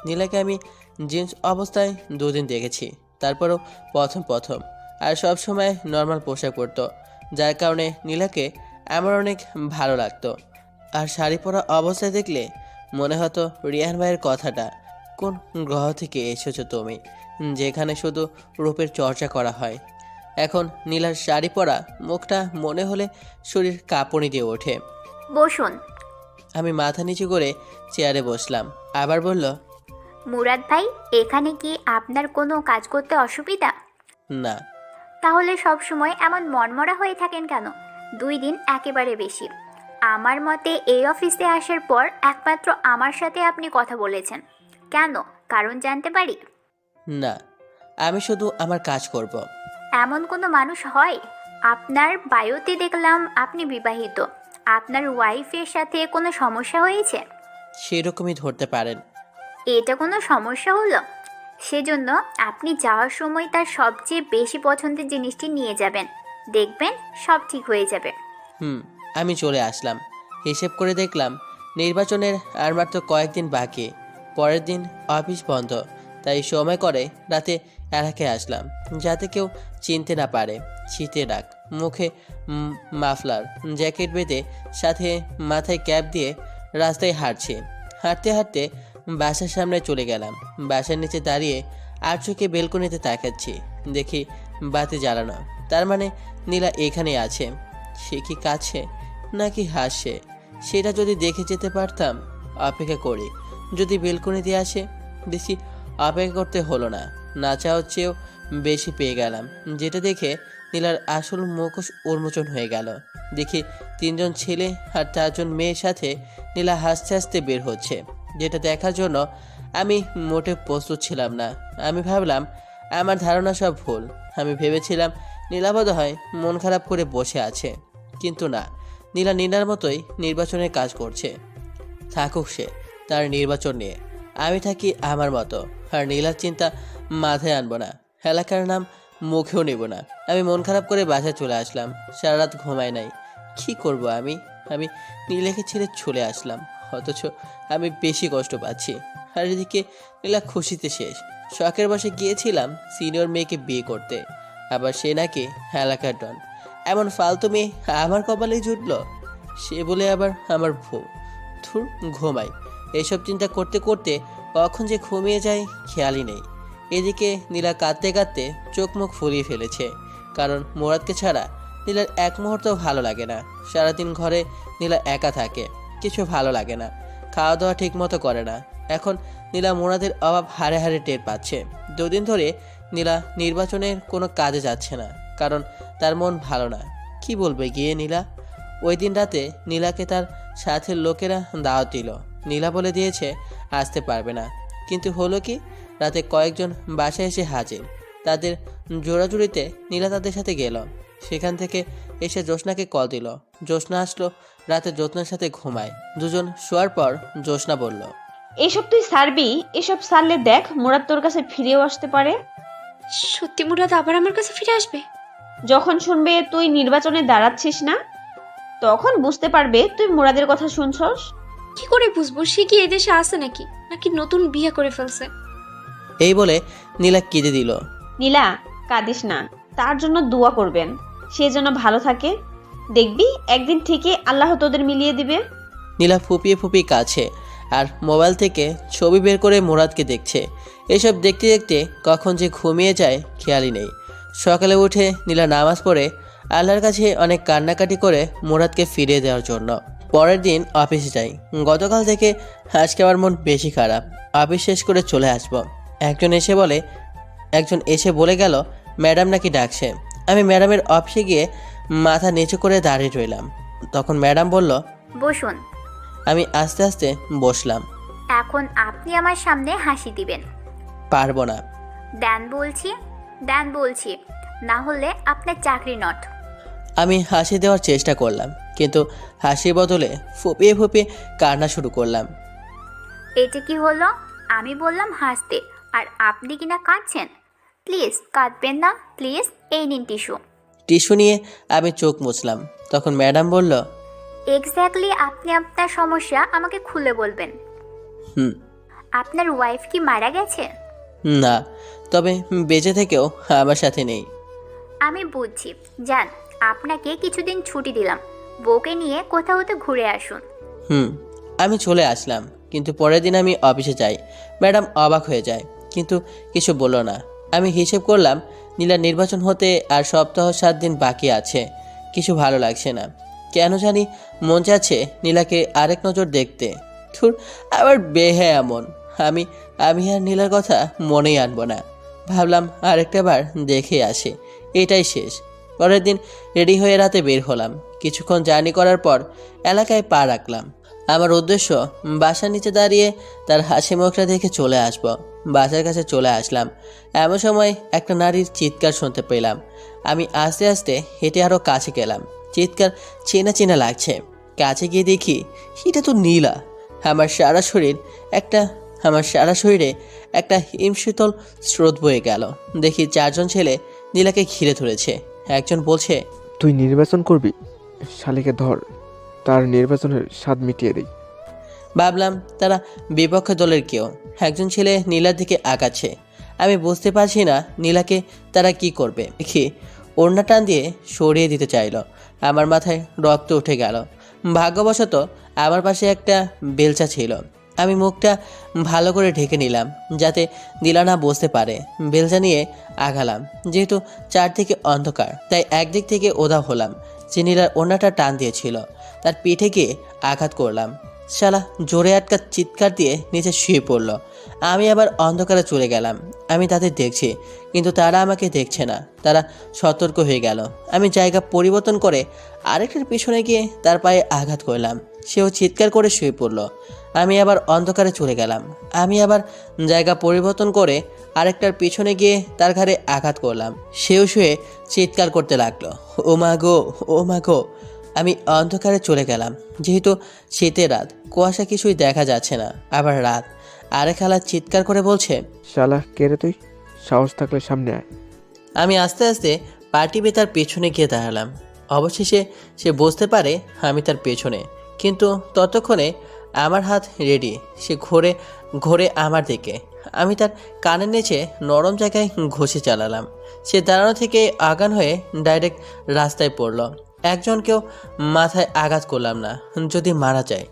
নীলাকে আমি জিন্স অবস্থায় 2 দিন দেখেছি, তারপরও প্রথম আর সব সময় নর্মাল পোশাক পরতো, যার কারণে নীলাকে আমার অনেক ভালো লাগতো। আর শাড়ি পরা অবস্থায় দেখলে মনে হতো রিয়ান ভাইয়ের কথাটা, কোন গ্রহ থেকে এসেছো তুমি, যেখানে শুধু রূপের চর্চা করা হয়। এখন নীলার শাড়ি পরা মুখটা মনে হলে শরীর কাঁপুনি দিয়ে ওঠে। বসুন। আমি মাথা নিচু করে চেয়ারে বসলাম। আবার বলল, মুরাদ ভাই, এখানে কি আপনার কোনো কাজ করতে অসুবিধা? না। তাহলে সব সময় এমন মনমরা হয়ে থাকেন কেন? 2 দিন একেবারে বেশি। আমার মতে এই অফিসে আসার পর একমাত্র আমার সাথে আপনি কথা বলেছেন। কেন, কারণ জানতে পারি? না, আমি শুধু আমার কাজ করব। এমন কোনো মানুষ হয়? আপনার বায়োতে দেখলাম আপনি বিবাহিত। আপনার ওয়াইফের সাথে কোনো সমস্যা হয়েছে? সেরকমই ধরতে পারেন। এটা কোনো সমস্যা হলো? সেজন্য আপনি যাওয়ার সময় তার সবচেয়ে বেশি পছন্দের জিনিসটি নিয়ে যাবেন। দেখবেন সব ঠিক হয়ে যাবে। আমি চলে আসলাম। হিসেব করে দেখলাম নির্বাচনের আর মাত্র কয়েকদিন বাকি। পরের দিন অফিস বন্ধ, তাই সময় করে রাতে এলাকায় আসলাম, যাতে কেউ চিনতে না পারে। শীতের রাগ, মুখে মাফলার, জ্যাকেট বেঁধে সাথে মাথায় ক্যাপ দিয়ে রাস্তায় হাঁটছি। হাঁটতে হাঁটতে বাসার সামনে চলে গেলাম। বাসার নিচে দাঁড়িয়ে আর চোখে বেলকনিতে তাকাচ্ছি, দেখি বাতি জ্বালানো। তার মানে নীলা এখানে আছে। সে কি কাছে নাকি হাসছে, সেটা যদি দেখে যেতে পারতাম। অপেক্ষা করি, যদি বেলকনিতে আসে। বেশি অপেক্ষা করতে হলো না, না চাওয়ার চেয়েও বেশি পেয়ে গেলাম। যেটা দেখে নীলার আসল মুখোশ উন্মোচন হয়ে গেল। দেখি 3 জন ছেলে আর 4 জন মেয়ের সাথে নীলা হাসতে হাসতে বের হচ্ছে, যেটা দেখার জন্য আমি মোটে প্রস্তুত ছিলাম না। আমি ভাবলাম আমার ধারণা সব ভুল। আমি ভেবেছিলাম নীলা বোধহয় মন খারাপ করে বসে আছে, কিন্তু না, নীলা নীলার মতোই নির্বাচনের কাজ করছে। থাকুক সে তার নির্বাচন নিয়ে, আমি থাকি আমার মতো। আর নীলার চিন্তা মাথায় আনবো না, এলাকার নাম মুখেও নেব না। আমি মন খারাপ করে বাসায় চলে আসলাম। সারা রাত ঘুমাই নাই। কি করব আমি আমি নীলাকে ছেড়ে চলে আসলাম, অথচ আমি বেশি কষ্ট পাচ্ছি। আর এদিকে নীলা খুশিতে শেষ। শখের বসে গিয়েছিলাম সিনিয়র মেয়েকে বিয়ে করতে, আবার সে নাকি এলাকার ডন। এমন ফালতু মেয়ে আমার কপালেই জুটল। সে বলে আবার আমার বউ। ধুর, ঘুমাই। এইসব চিন্তা করতে করতে কখন যে ঘুমিয়ে যায় খেয়ালই নেই। এদিকে নীলা কাঁদতে কাঁদতে চোখ মুখ ফুলিয়ে ফেলেছে, কারণ মুরাদকে ছাড়া নীলার এক মুহূর্ত ভালো লাগে না। সারাদিন ঘরে নীলা একা থাকে, কিছু ভালো লাগে না, খাওয়া দাওয়া ঠিক মতো করে না। এখন নীলা মুরাদের অভাব হারে হারে টের পাচ্ছে। 2 দিন ধরে নীলা নির্বাচনের কোনো কাজে যাচ্ছে না, কারণ তার মন ভালো না। কি বলবে গিয়ে নীলা? ওই দিন রাতে নীলাকে তার সাথের লোকেরা দাওয়াত দিল। নীলা বলে দিয়েছে আসতে পারবে না, কিন্তু হলো কি, রাতে কয়েকজন বাসায় এসে হাজির। তাদের জোড়াজুড়িতে নীলা তাদের সাথে গেল। সেখান থেকে এসে জ্যোৎস্নাকে কল দিল। জ্যোৎস্না আসলো, রাতে জ্যোৎস্নার সাথে ঘুমায়। দুজন শোয়ার পর জ্যোৎস্না বলল, এসব তুই ছাড়বি? এসব ছাড়লে দেখ মুরাদ তোর কাছে ফিরেও আসতে পারে। সত্যি মুরাদ আবার আমার কাছে ফিরে আসবে? যখন শুনবে তুই নির্বাচনে দাঁড়াচ্ছিস না, তখন বুঝতে পারবে তুই মুরাদের কথা শুনছস। কি করে বুঝবো সে কি এদেশে আছে নাকি নাকি নতুন বিয়ে করে ফেলছে? এই বলে নীলা কেঁদে দিল। নীলা, কাঁদিস না, তার জন্য দোয়া করবেন, সে যেন ভালো থাকে। দেখবি একদিন ঠিকই আল্লাহ তোদের মিলিয়ে দিবে। নীলা ফুপিয়ে ফুপিয়ে কাছে আর মোবাইল থেকে ছবি বের করে মুরাদকে দেখছে। এসব দেখতে দেখতে কখন যে ঘুমিয়ে যায় খেয়ালই নেই। সকালে উঠে নীলা নামাজ পড়ে আল্লাহর কাছে অনেক কান্নাকাটি করে মুরাদকে ফিরিয়ে দেওয়ার জন্য। পরের দিন অফিসে যাই। গতকাল থেকে আজকে আমার মন বেশি খারাপ। অফিস শেষ করে চলে আসবো। একজন এসে বলে গেল ম্যাডাম নাকি ডাকছে। আমি ম্যাডামের অফিসে গিয়ে মাথা নিচু করে দাঁড়িয়ে রইলাম। তখন ম্যাডাম বলল, বসুন। আমি আস্তে আস্তে বসলাম। এখন আপনি আমার সামনে হাসি দিবেন। পারবো না। দেন বলছি, না হলে আপনার চাকরি নট। আমি হাসি দেওয়ার চেষ্টা করলাম, কিন্তু হাসির বদলে ফুপিয়ে ফুপিয়ে কান্না শুরু করলাম। এটা কি হলো? আমি বললাম হাসতে আর আপনি কিনা কাঁদছেন। প্লিজ কাঁদবেন না, প্লিজ। এই নিন টিস্যু। টিস্যু নিয়ে আমি চোখ মুছলাম। তখন ম্যাডাম বলল, এক্স্যাক্টলি আপনি আপনার সমস্যা আমাকে খুলে বলবেন। হুম। আপনার ওয়াইফ কি মারা গেছে? না, তবে বেঁচে থেকেও আমার সাথে নেই। আমি বুঝছি। যান, আপনাকে কিছুদিন ছুটি দিলাম, বউকে নিয়ে কোথাও তো ঘুরে আসুন। আমি চলে আসলাম, কিন্তু পরের দিন আমি অফিসে যাই। ম্যাডাম অবাক হয়ে যায়, কিন্তু কিছু বলল না। আমি হিসেব করলাম নীলার নির্বাচন হতে আর সপ্তাহ 7 দিন বাকি আছে। কিছু ভালো লাগছে না, কেন জানি মন চাচ্ছে নীলাকে আরেক নজর দেখতে। ধুর, আবার বেহে এমন। আমি আর নীলার কথা মনেই আনবো না। ভাবলাম আরেকটা বার দেখে আসি, এটাই শেষ। পরের দিন রেডি হয়ে রাতে বের হলাম। কিছুক্ষণ জার্নি করার পর এলাকায় পা রাখলাম। আমার উদ্দেশ্য বাসার নিচে দাঁড়িয়ে তার হাসি মুখটা দেখে চলে আসব। বাসার কাছে চলে আসলাম। এমন সময় একটা নারীর চিৎকার শুনতে পেলাম। আমি আস্তে আস্তে হেঁটে আরও কাছে গেলাম। চিৎকার চেনা চেনা লাগছে। কাছে গিয়ে দেখি এটা তো নীলা। আমার সারা শরীরে একটা হিমশীতল স্রোত বয়ে গেল। দেখি 4 জন ছেলে নীলাকে ঘিরে ধরেছে। একজন বলছে, তুই নির্বাচন করবি? শালিকে ধর, তার নির্বাচনের স্বাদ মিটিয়ে দেই। ভাবলাম তারা বিপক্ষ দলের কেউ। একজন ছেলে নীলার দিকে আগাচ্ছে। আমি বুঝতে পারছি না নীলাকে তারা কি করবে। দেখি ওড়না টান দিয়ে সরিয়ে দিতে চাইল। আমার মাথায় রক্ত উঠে গেল। ভাগ্যবশত আমার পাশে একটা বেলচা ছিল। আমি মুখটা ভালো করে ঢেকে নিলাম যাতে নীলা না বুঝতে পারে। বেলচা নিয়ে আগালাম। যেহেতু চারদিকে অন্ধকার, তাই একদিক থেকে ওধাও হলাম। যে নীলার ওড়নাটা টান দিয়েছিল তার পিঠে গিয়ে আঘাত করলাম। শালা জোরে আটকা চিৎকার দিয়ে নিচে শুয়ে পড়ল। আমি আবার অন্ধকারে চলে গেলাম। আমি তাদের দেখছি, কিন্তু তারা আমাকে দেখছে না। তারা সতর্ক হয়ে গেল। আমি জায়গা পরিবর্তন করে আরেকটার পিছনে গিয়ে তার পায়ে আঘাত করলাম। সেও চিৎকার করে শুয়ে পড়ল। আমি আবার অন্ধকারে চলে গেলাম। আমি আবার জায়গা পরিবর্তন করে আরেকটার পিছনে গিয়ে তার ঘাড়ে আঘাত করলাম। সেও শুয়ে চিৎকার করতে লাগলো, ও মা গো, ও মা গো। আমি অন্ধকারে চলে গেলাম। যেহেতু শীতের রাত, কুয়াশা কিছুই দেখা যাচ্ছে না। আবার রাত। আরেক খালা চিৎকার করে বলছে, শালা কে রে তুই? সাহস থাকলে সামনে আয়। আমি আস্তে আস্তে পা টিপে তার পেছনে গিয়ে দাঁড়ালাম। অবশেষে সে বুঝতে পারে আমি তার পেছনে, কিন্তু ততক্ষণে আমার হাত রেডি। সে ঘোরে আমার দিকে। আমি তার কানের নিচে নরম জায়গায় ঘষে চালালাম। সে দাঁড়ানো থেকে আগান হয়ে ডাইরেক্ট রাস্তায় পড়ল। একজনকেও মাথায় আঘাত করলাম না, যদি মারা যায়।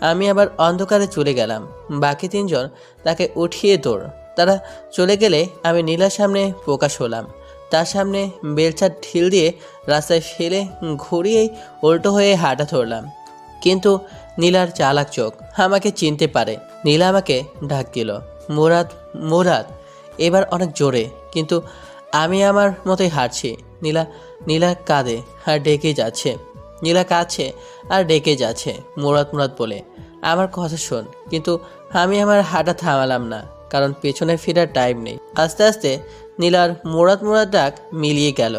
আমি আবার অন্ধকারে চলে গেলাম। বাকি 3 জন তাকে উঠিয়ে দৌড়। তারা চলে গেলে আমি নীলার সামনে প্রকাশ হলাম। তার সামনে বেলচার ঢিল দিয়ে রাস্তায় ফেলে ঘুরিয়েই উল্টো হয়ে হাঁটা ধরলাম। কিন্তু নীলার চালাক চোখ আমাকে চিনতে পারে। নীলা আমাকে ডাক দিল, মুরাদ, মুরাদ। এবার অনেক জোরে, কিন্তু আমি আমার মতোই হাঁটছি। নীলা কাঁদে আর ডেকে যাচ্ছে। নীলা কাঁদছে আর ডেকে যাচ্ছে, মুরাদ মুরাদ বলে। আমার কথা শোন। কিন্তু আমি আমার হাঁটা থামালাম না, কারণ পেছনে ফেরার টাইম নেই। আস্তে আস্তে নীলার মুরাদ মুরাদ ডাক মিলিয়ে গেল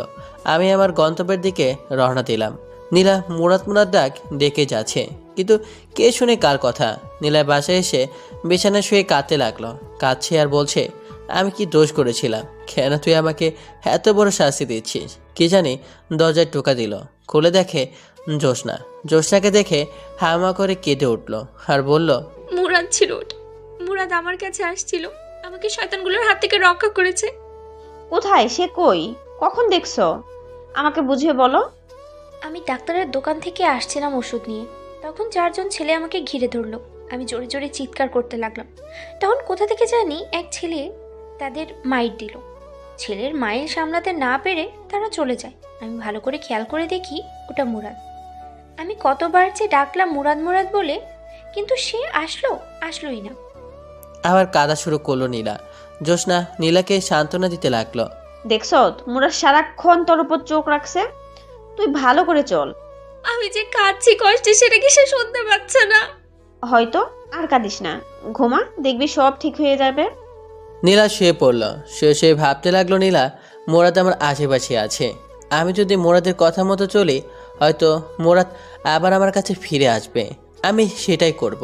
আমি আমার গন্তব্যের দিকে রওনা দিলাম। নীলা মুরাদ মুরাদ ডাক ডেকে যাচ্ছে, কিন্তু কে শুনে কার কথা। নীলা বাসায় এসে বিছানায় শুয়ে কাঁদতে লাগলো। কাঁদছে আর বলছে, আমি কি দোষ করেছিলাম? কেন তুই আমাকে এত বড় শাস্তি দিচ্ছিস? কি জানি দরজায় টোকা দিল। খুলে দেখে জ্যোৎস্না। জ্যোৎস্নাকে দেখে হামা করে কেঁদে উঠল আর বলল, মুরাদ ছিল ওটা। মুরাদ আমার কাছে আসছিল, আমাকে শয়তানগুলোর হাত থেকে রক্ষা করেছে। কোথায় সে? কই? কখন দেখছো? আমাকে বুঝিয়ে বলো। আমি ডাক্তারের দোকান থেকে আসছিলাম ওষুধ নিয়ে, তখন 4জন ছেলে আমাকে ঘিরে ধরলো। আমি জোরে জোরে চিৎকার করতে লাগলাম। তখন কোথা থেকে জানি এক ছেলে তাদের মাইর দিল। ছেলের মাইল সামলাতে না পেরে তারা চলে যায়। আমি ভালো করে খেয়াল করে দেখি ওটা মুরাদ। আমি কতবার যে ডাকলাম মুরাদ মুরাদ বলে, কিন্তু সে আসলোই না। আবার কাঁদা শুরু করলো নীলা। জ্যোৎস্না নীলাকে সান্ত্বনা দিতে লাগলো। দেখছো মুরাদ সারাক্ষণ তোর উপর চোখ রাখছে। তুই ভালো করে চল। আমি যে কাঁদছি কষ্টে, সেটা কি সে শুনতে পাচ্ছে না? হয়তো। আর কাঁদিস না, ঘুমা, দেখবি সব ঠিক হয়ে যাবে। নীলা শুয়ে পড়ল। শুয়ে ভাবতে লাগলো, নীলা মোরাদ আমার আশেপাশে আছে। আমি যদি মোরাদের কথা মতো চলি, হয়তো মোরাদ আবার আমার কাছে ফিরে আসবে। আমি সেটাই করব।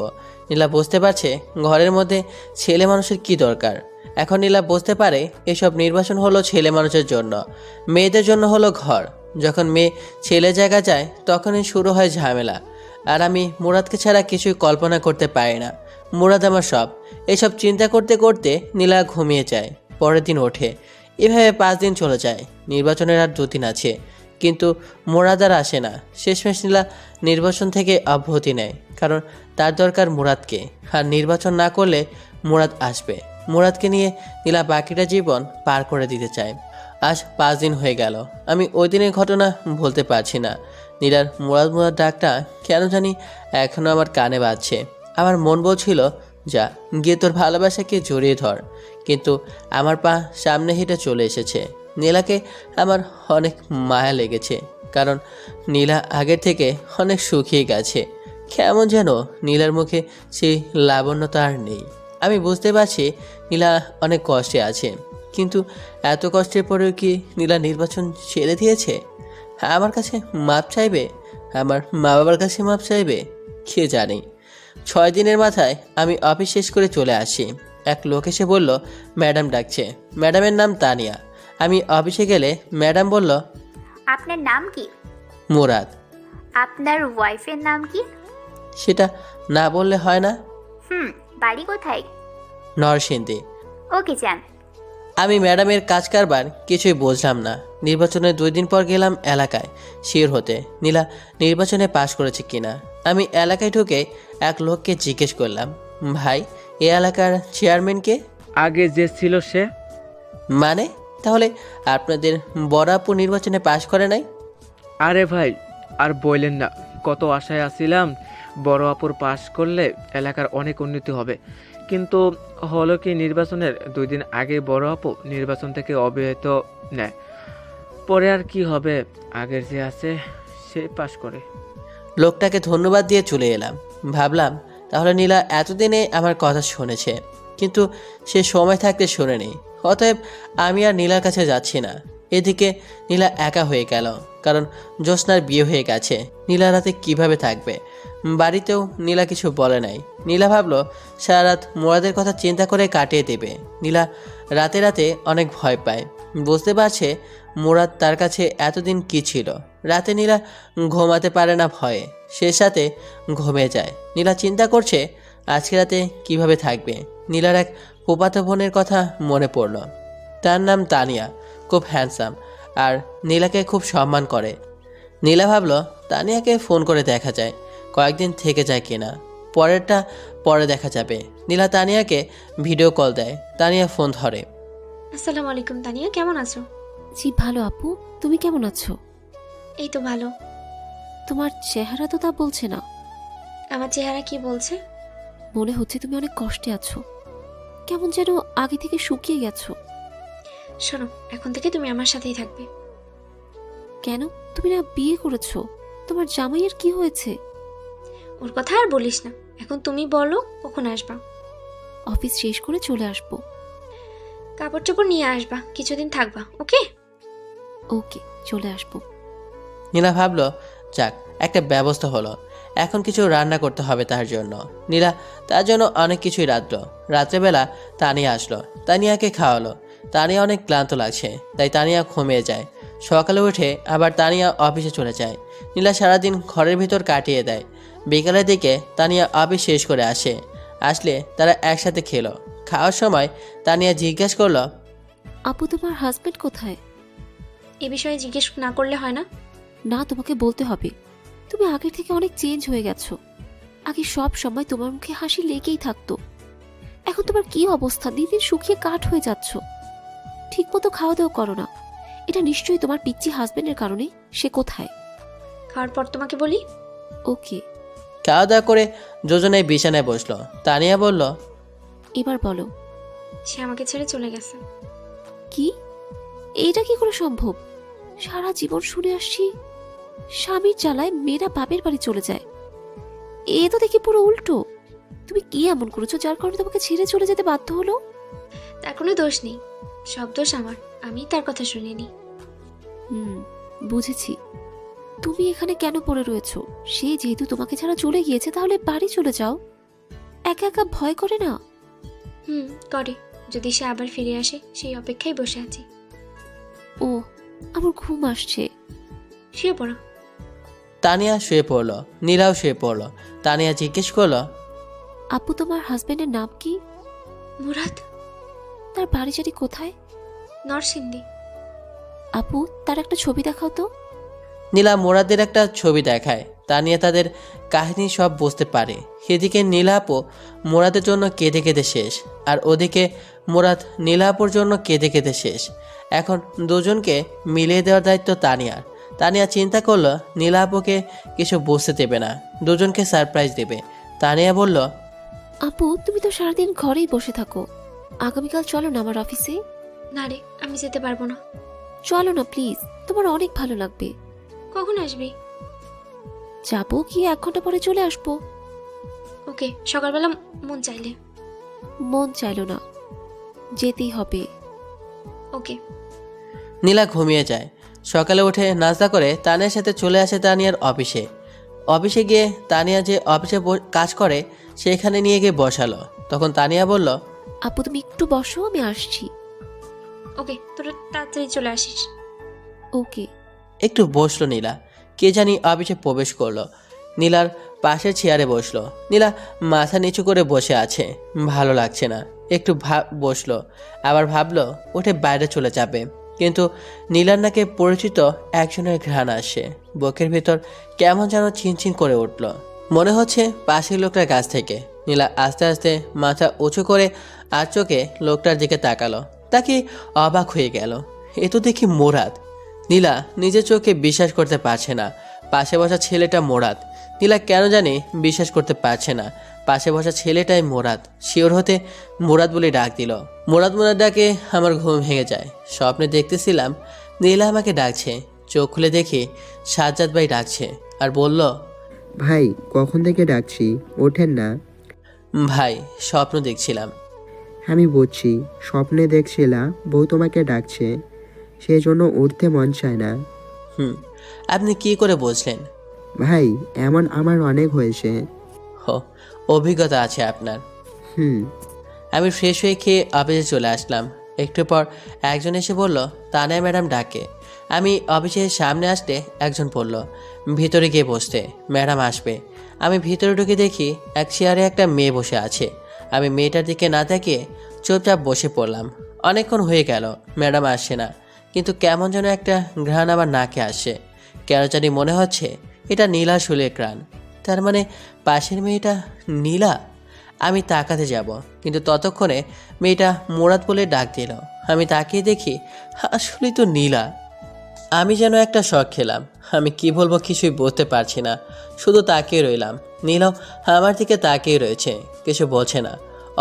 নীলা বুঝতে পারছে ঘরের মধ্যে ছেলে মানুষের কি দরকার। এখন নীলা বুঝতে পারে এসব নির্বাচন হলো ছেলে মানুষের জন্য, মেয়েদের জন্য হলো ঘর। যখন মেয়ে ছেলে জায়গা যায় তখনই শুরু হয় ঝামেলা। আর আমি মুরাদকে ছাড়া কিছুই কল্পনা করতে পারি না। মুরাদ আমার সব। এসব চিন্তা করতে করতে নীলা ঘুমিয়ে যায়। পরের দিন ওঠে। এভাবে 5 দিন চলে যায়। নির্বাচনের আর 2 দিন আছে, কিন্তু মুরাদ আর আসে না। শেষমেশ নীলা নির্বাচন থেকে অব্যাহতি নেয়, কারণ তার দরকার মুরাদকে। আর নির্বাচন না করলে মুরাদ আসবে। মুরাদকে নিয়ে নীলা বাকিটা জীবন পার করে দিতে চায়। আজ 5 দিন হয়ে গেল। আমি ওই দিনের ঘটনা বলতে পারছি না। নীলার মুরাদ মুরাদ ডাকটা কেন জানি এখনও আমার কানে বাজছে। আমার মন বলছিল, যা গিয়ে তোর ভালোবাসাকে জড়িয়ে ধর, কিন্তু আমার পা সামনে হেঁটে চলে এসেছে। নীলাকে আমার অনেক মায়া লেগেছে, কারণ নীলা আগের থেকে অনেক শুকিয়ে গেছে। কেমন যেন নীলার মুখে সেই লাবণ্যতা আর নেই। আমি বুঝতে পারছি নীলা অনেক কষ্টে আছে, কিন্তু এত কষ্টের পরেও কি নীলা নির্বাচন ছেড়ে দিয়েছে? আমার কাছে মাপ চাইবে? আমার মা বাবার কাছে মাপ চাইবে? কে জানি। 6 দিনের মাথায় আমি অফিস শেষ করে চলে আসি। এক লোক এসে বলল, ম্যাডাম ডাকছে। ম্যাডামের নাম তানিয়া। আমি অফিসে গেলে ম্যাডাম বলল, আপনার নাম কি? মুরাদ। আপনার ওয়াইফের নাম কি? সেটা না বললে হয় না? বাড়ি কোথায়? নরসিংদী। ওকে যান। আমি ম্যাডামের কাজ কারবার কিছুই বুঝলাম না। নির্বাচনের 2 দিন পর গেলাম এলাকায় শিওর হতে নীলা নির্বাচনে পাশ করেছে কিনা। আমি এলাকায় ঢুকে এক লোককে জিজ্ঞেস করলাম, ভাই এ এলাকার চেয়ারম্যান কে? আগে যে ছিল সে। মানে তাহলে আপনাদের বড় আপু নির্বাচনে পাশ করে নাই? আরে ভাই আর বললেন না, কত আশায় আছিলাম বড় আপুর পাশ করলে এলাকার অনেক উন্নতি হবে, কিন্তু হলো কি নির্বাচনের 2 দিন আগে বড় আপু নির্বাচন থেকে অব্যাহত নেয়। পরে আর কি হবে, আগের যে আছে সে পাশ করে। লোকটাকে ধন্যবাদ দিয়ে চলে এলাম। ভাবলাম তাহলে নীলা এতদিনে আমার কথা শুনেছে, কিন্তু সে সময় থাকতে শোনেনি। অতএব আমি আর নীলার কাছে যাচ্ছি না। এদিকে নীলা একা হয়ে গেল, কারণ জ্যোৎস্নার বিয়ে হয়ে গেছে। নীলা রাতে কিভাবে থাকবে? বাড়িতেও নীলা কিছু বলে নাই। নীলা ভাবলো সারা রাত মুরাদের কথা চিন্তা করে কাটিয়ে দেবে। নীলা রাতে রাতে অনেক ভয় পায়। বুঝতে পারছে মুরাদ তার কাছে এতদিন কি ছিল। রাতে নীলা ঘুমাতে পারে না ভয়ে, সে সাথে ঘুমিয়ে যায়। নীলা চিন্তা করছে আজকে রাতে কিভাবে থাকবে। নীলার এক ফুফাতো বোনের কথা মনে পড়ল। তার নাম তানিয়া, খুব হ্যান্ডসাম আর নীলাকে খুব সম্মান করে। নীলা ভাবলো তানিয়াকে ফোন করে দেখা যায় কয়েকদিন থেকে যায় কিনা। পরেরটা পরে দেখা যাবে। নীলা তানিয়াকে ভিডিও কল দেয়। তানিয়া ফোন ধরে। আসসালামু আলাইকুম তানিয়া, কেমন আছো? জি ভালো আপু, তুমি কেমন আছো? এই তো ভালো। তোমার চেহারা তো তা বলছে না। আমার চেহারা কি বলছে? মনে হচ্ছে তুমি অনেক কষ্টে আছো, কেমন যেন আগে থেকে শুকিয়ে গেছো। শোনো, এখন থেকে তুমি আমার সাথেই থাকবে। কেন? তুমি না বিয়ে করেছো? তোমার জামাইয়ের কি হয়েছে? ওর কথা আর বলিস না। এখন তুমি বলো কখন আসবা? অফিস শেষ করে চলে আসবো। কাপড় চোপড় নিয়ে আসবা, কিছুদিন থাকবা, ওকে? ওকে, চলে আসবো। নীলা ভাবলো যাক একটা ব্যবস্থা হলো। এখন কিছু রান্না করতে হবে তার জন্য। নীলা তার জন্য অনেক কিছুই রাঁধলো। রাত্রেবেলা তানিয়া আসলো, তানিয়াকে খাওয়ালো। তানিয়া অনেক ক্লান্ত লাগছে, তাই তানিয়া ঘুমিয়ে যায়। সকালে উঠে আবার তানিয়া অফিসে চলে যায়। নীলা সারাদিন ঘরের ভিতর কাটিয়ে দেয়। বিকালের দিকে তানিয়া অফিস শেষ করে আসে। আসলে তারা একসাথে খেলো। খাওয়ার সময় তানিয়া জিজ্ঞেস করলো, আপু, তোমার হাজবেন্ড কোথায়? এ বিষয়ে জিজ্ঞেস না করলে হয় না? না, তোমাকে বলতে হবে। তুমি আগের থেকে অনেক চেঞ্জ হয়ে গেছো। আগে সব সময় তোমার মুখে হাসি লেগেই থাকতো, এখন তোমার কি অবস্থা, দিন দিন শুকিয়ে কাঠ হয়ে যাচ্ছ। ঠিক মতো খাওয়া দাওয়া করো না। এটা নিশ্চয়ই তোমার পিচ্চি হাজবেন্ডের কারণে। সে কোথায়? খাওয়ার পর তোমাকে বলি। ওকে। খাওয়া দাওয়া করে দুজনেই বিছানায় বসলো। তানিয়া বলল, এবার বলো। সে আমাকে ছেড়ে চলে গেছে। কি? এইটা কি করে সম্ভব? সারা জীবন শুনে আসছি স্বামীর জ্বালায় মেয়েরা বাপের বাড়ি চলে যায়। এ তো দেখি পুরো উল্টো। তুমি কি এমন করেছো যার কারণে তোমাকে ছেড়ে চলে যেতে বাধ্য হলো? তার কোনো দোষ নেই, সব দোষ আমার। আমি তার কথা শুনিনি। বুঝেছি। তুমি এখানে কেন পড়ে রয়েছো? সে যেহেতু তোমাকে ছাড়া চলে গিয়েছে, তাহলে বাড়ি চলে যাও। একা একা ভয় করে না? করে। যদি সে আবার ফিরে আসে সেই অপেক্ষায় বসে আছি। ও, আমার ঘুম আসছে। শুয়ে পড়ো। তানিয়া শুয়ে পড়লো। নীলাও শুয়ে পড়লো। তানিয়া জিজ্ঞেস করলো, আপু, তোমার হাজবেন্ডের নাম কি? মুরাদ। তার বাড়ি জানি কোথায়? নরসিংদী। আপু, তার একটা ছবি দেখাও তো। নীলা মুরাদের একটা ছবি দেখায়। তানিয়া তাদের কাহিনী সব বুঝতে পারে। এদিকে নীলা আপু মুরাদের জন্য কেঁদে কেঁদে শেষ, আর ওদিকে মুরাদ নীলা আপুর জন্য কেঁদে কেঁদে শেষ। এখন দুজনকে মিলিয়ে দেওয়ার দায়িত্ব তানিয়ার। তানিয়া চিন্তা করলো নীলা আপুকে কিছু বুঝতে দেবে না, দুজনকে সারপ্রাইজ দেবে। তানিয়া বলল, আপু, তুমি তো সারাদিন ঘরেই বসে থাকো। আগামীকাল চলো না আমার অফিসে। না রে, আমি যেতে পারবো না। চলো না প্লিজ, তোমার অনেক ভালো লাগবে। কখন আসবি? যাবো কি 1 ঘন্টা পরে চলে আসবো। ওকে, সকালবেলা মন চাইলে। মন চাইলো না, যেতেই হবে। ওকে। নীলা ঘুমিয়ে যায়। সকালে উঠে নাস্তা করে তানিয়ার সাথে চলে আসে তানিয়ার অফিসে। অফিসে গিয়ে তানিয়া যে অফিসে কাজ করে সেখানে নিয়ে গিয়ে বসালো। তখন তানিয়া বলল, আপু, তুমি একটু বসো, আমি আসছি। ওকে, তোরা তাড়াতাড়ি চলে আসিস। ওকে। একটু বসলো নীলা। কে জানি অফিসে প্রবেশ করলো। নীলার পাশের চেয়ারে বসলো। নীলা মাথা নিচু করে বসে আছে, ভালো লাগছে না। একটু বসলো, আবার ভাবলো উঠে বাইরে চলে যাবে, কিন্তু নীলার নাকে পরিচিত একজনের ঘ্রাণ আসে। বুকের ভিতর কেমন যেন ছিনছিন করে উঠল, মনে হচ্ছে পাশের লোকটার কাছ থেকে। নীলা আস্তে আস্তে মাথা উঁচু করে আর চোখে লোকটার দিকে তাকালো। তাকে অবাক হয়ে গেল, এ তো দেখি মুরাদ। নীলা নিজের চোখে বিশ্বাস করতে পারছে না, পাশে বসা ছেলেটা মুরাদ। নীলা কেন জানি বিশ্বাস করতে পারছে না, পাশে বসা ছেলেটাই মুরাদ। শিওর হতে মুরাদ বলে ডাক দিল। মুরাদ মুরাদ ডাকে আমার ঘুম ভেঙে যায়। স্বপ্নে দেখতেছিলাম নীলা আমাকে ডাকছে। চোখ খুলে দেখি সাজ্জাদ ভাই ডাকছে আর বলল, ভাই কখন থেকে ডাকছি, ওঠেন না। ভাই স্বপ্ন দেখছিলাম। আমি বুঝছি, স্বপ্নে দেখছিলা বউ তোমাকে ডাকছে, সেই জন্য উঠতে মন চায় না। আপনি কি করে বুঝলেন? ভাই এমন আমার অনেক হয়েছে। অভিজ্ঞতা আছে আপনার। আমি ফ্রেশ হয়ে খেয়ে অফিসে চলে আসলাম। একটু পর একজন এসে বলল তানিয়া ম্যাডাম ডাকে। আমি অফিসের সামনে আসতে একজন বলল ভিতরে গিয়ে বসতে, ম্যাডাম আসবে। আমি ভিতরে ঢুকে দেখি এক চেয়ারে একটা মেয়ে বসে আছে। আমি মেয়েটার দিকে না তাকিয়ে চুপচাপ বসে পড়লাম। অনেকক্ষণ হয়ে গেল, ম্যাডাম আসছে না, কিন্তু কেমন যেন একটা ঘ্রাণ আমার নাকে আসে। কেন জানি মনে হচ্ছে এটা নীলা শুলের ঘ্রাণ। তার মানে পাশের মেয়েটা নীলা। আমি তাকাতে যাব, কিন্তু ততক্ষণে মেয়েটা মুরাদ বলে ডাক দিল। আমি তাকিয়ে দেখি আসলেই তো নীলা। আমি যেন একটা শখ খেলাম। আমি কি বলবো কিছুই বুঝতে পারছি না, শুধু তাকিয়ে রইলাম। নীলাও আমার দিকে তাকিয়ে রয়েছে, কিছু বলছে না।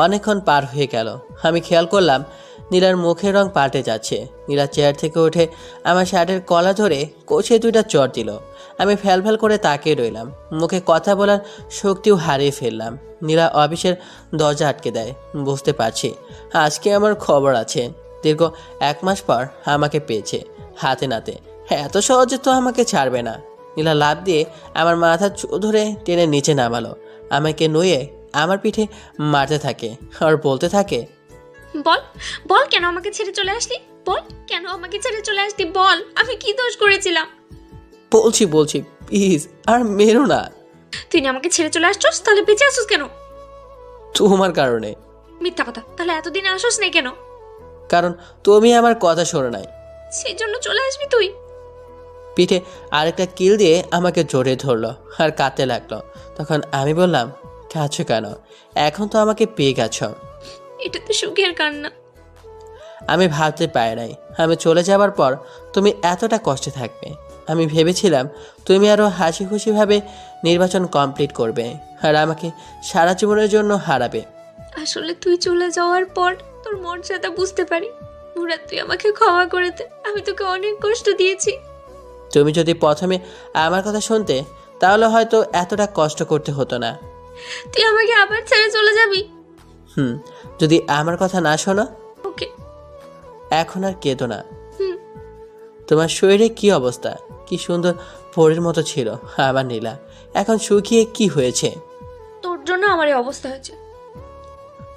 অনেকক্ষণ পার হয়ে গেল। আমি খেয়াল করলাম নীলার মুখের রং পাল্টে যাচ্ছে। নীলা চেয়ার থেকে উঠে আমার শার্টের কলা ধরে কষিয়ে 2টা চড় দিল। আমি ফ্যাল করে তাকিয়ে রইলাম, মুখে কথা বলার শক্তিও হারিয়ে ফেললাম। নীলা অফিসের দরজা আটকে দেয়। বুঝতে পারছি আজকে আমার খবর আছে। দীর্ঘ 1 মাস পর আমাকে পেয়েছে। হাতে নাতে। এত সহজে তো আমাকে ছাড়বে না। নীলা লাফ দিয়ে আমার মাথা ধরে টেনে নিচে নামালো, আমাকে নুয়ে আমার পিঠে মারতে থাকে আর বলতে থাকে, বল বল কেন আমাকে ছেড়ে চলে আসলি? বল কেন আমাকে ছেড়ে চলে আসলি? বল আমি কি দোষ করেছিলাম? বলছি প্লিজ আর মেরো না। তুই না আমাকে ছেড়ে চলে আসছস, তাহলে বেঁচে আসছিস কেন? তোমার কারণে। মিথ্যা কথা। তাহলে এতদিন আসস নাই কেন? কারণ তুমি আমার কথা শোনো নাই। সেই জন্য চলে আসবি তুই? পিঠে আরেকটা কিল দিয়ে আমাকে জড়িয়ে ধরলো আর কাঁদতে লাগলো। তখন আমি বললাম, কাঁদছো কেন? এখন তো আমাকে পেয়ে গেছো। এটা তো সুখের কান্না। আমি ভাবতে পারি নাই আমি চলে যাবার পর তুমি এতটা কষ্টে থাকবে। আমি ভেবেছিলাম তুমি আরও হাসি খুশিভাবে নির্বাচন কমপ্লিট করবে আর আমাকে সারা জীবনের জন্য হারাবে। আসলে তুই চলে যাওয়ার পর তোর মর্যাদা বুঝতে পারি। মুরাদ, তুই আমাকে ক্ষমা করে দে। আমি তোকে অনেক কষ্ট দিয়েছি। তুমি যদি প্রথমে আমার কথা শুনতে তাহলে হয়তো এতটা কষ্ট করতে হতো না। তুই আমাকে আবার ছেড়ে চলে যাবি? যদি আমার কথা না শোনো, ওকে। এখন আর কেঁদো না। তোমার শরীরে কি অবস্থা? কি সুন্দর পরীর মতো ছিল আমার নীলা, এখন শুকিয়ে কি হয়েছে? তোর জন্য আমার এই অবস্থা হয়েছে।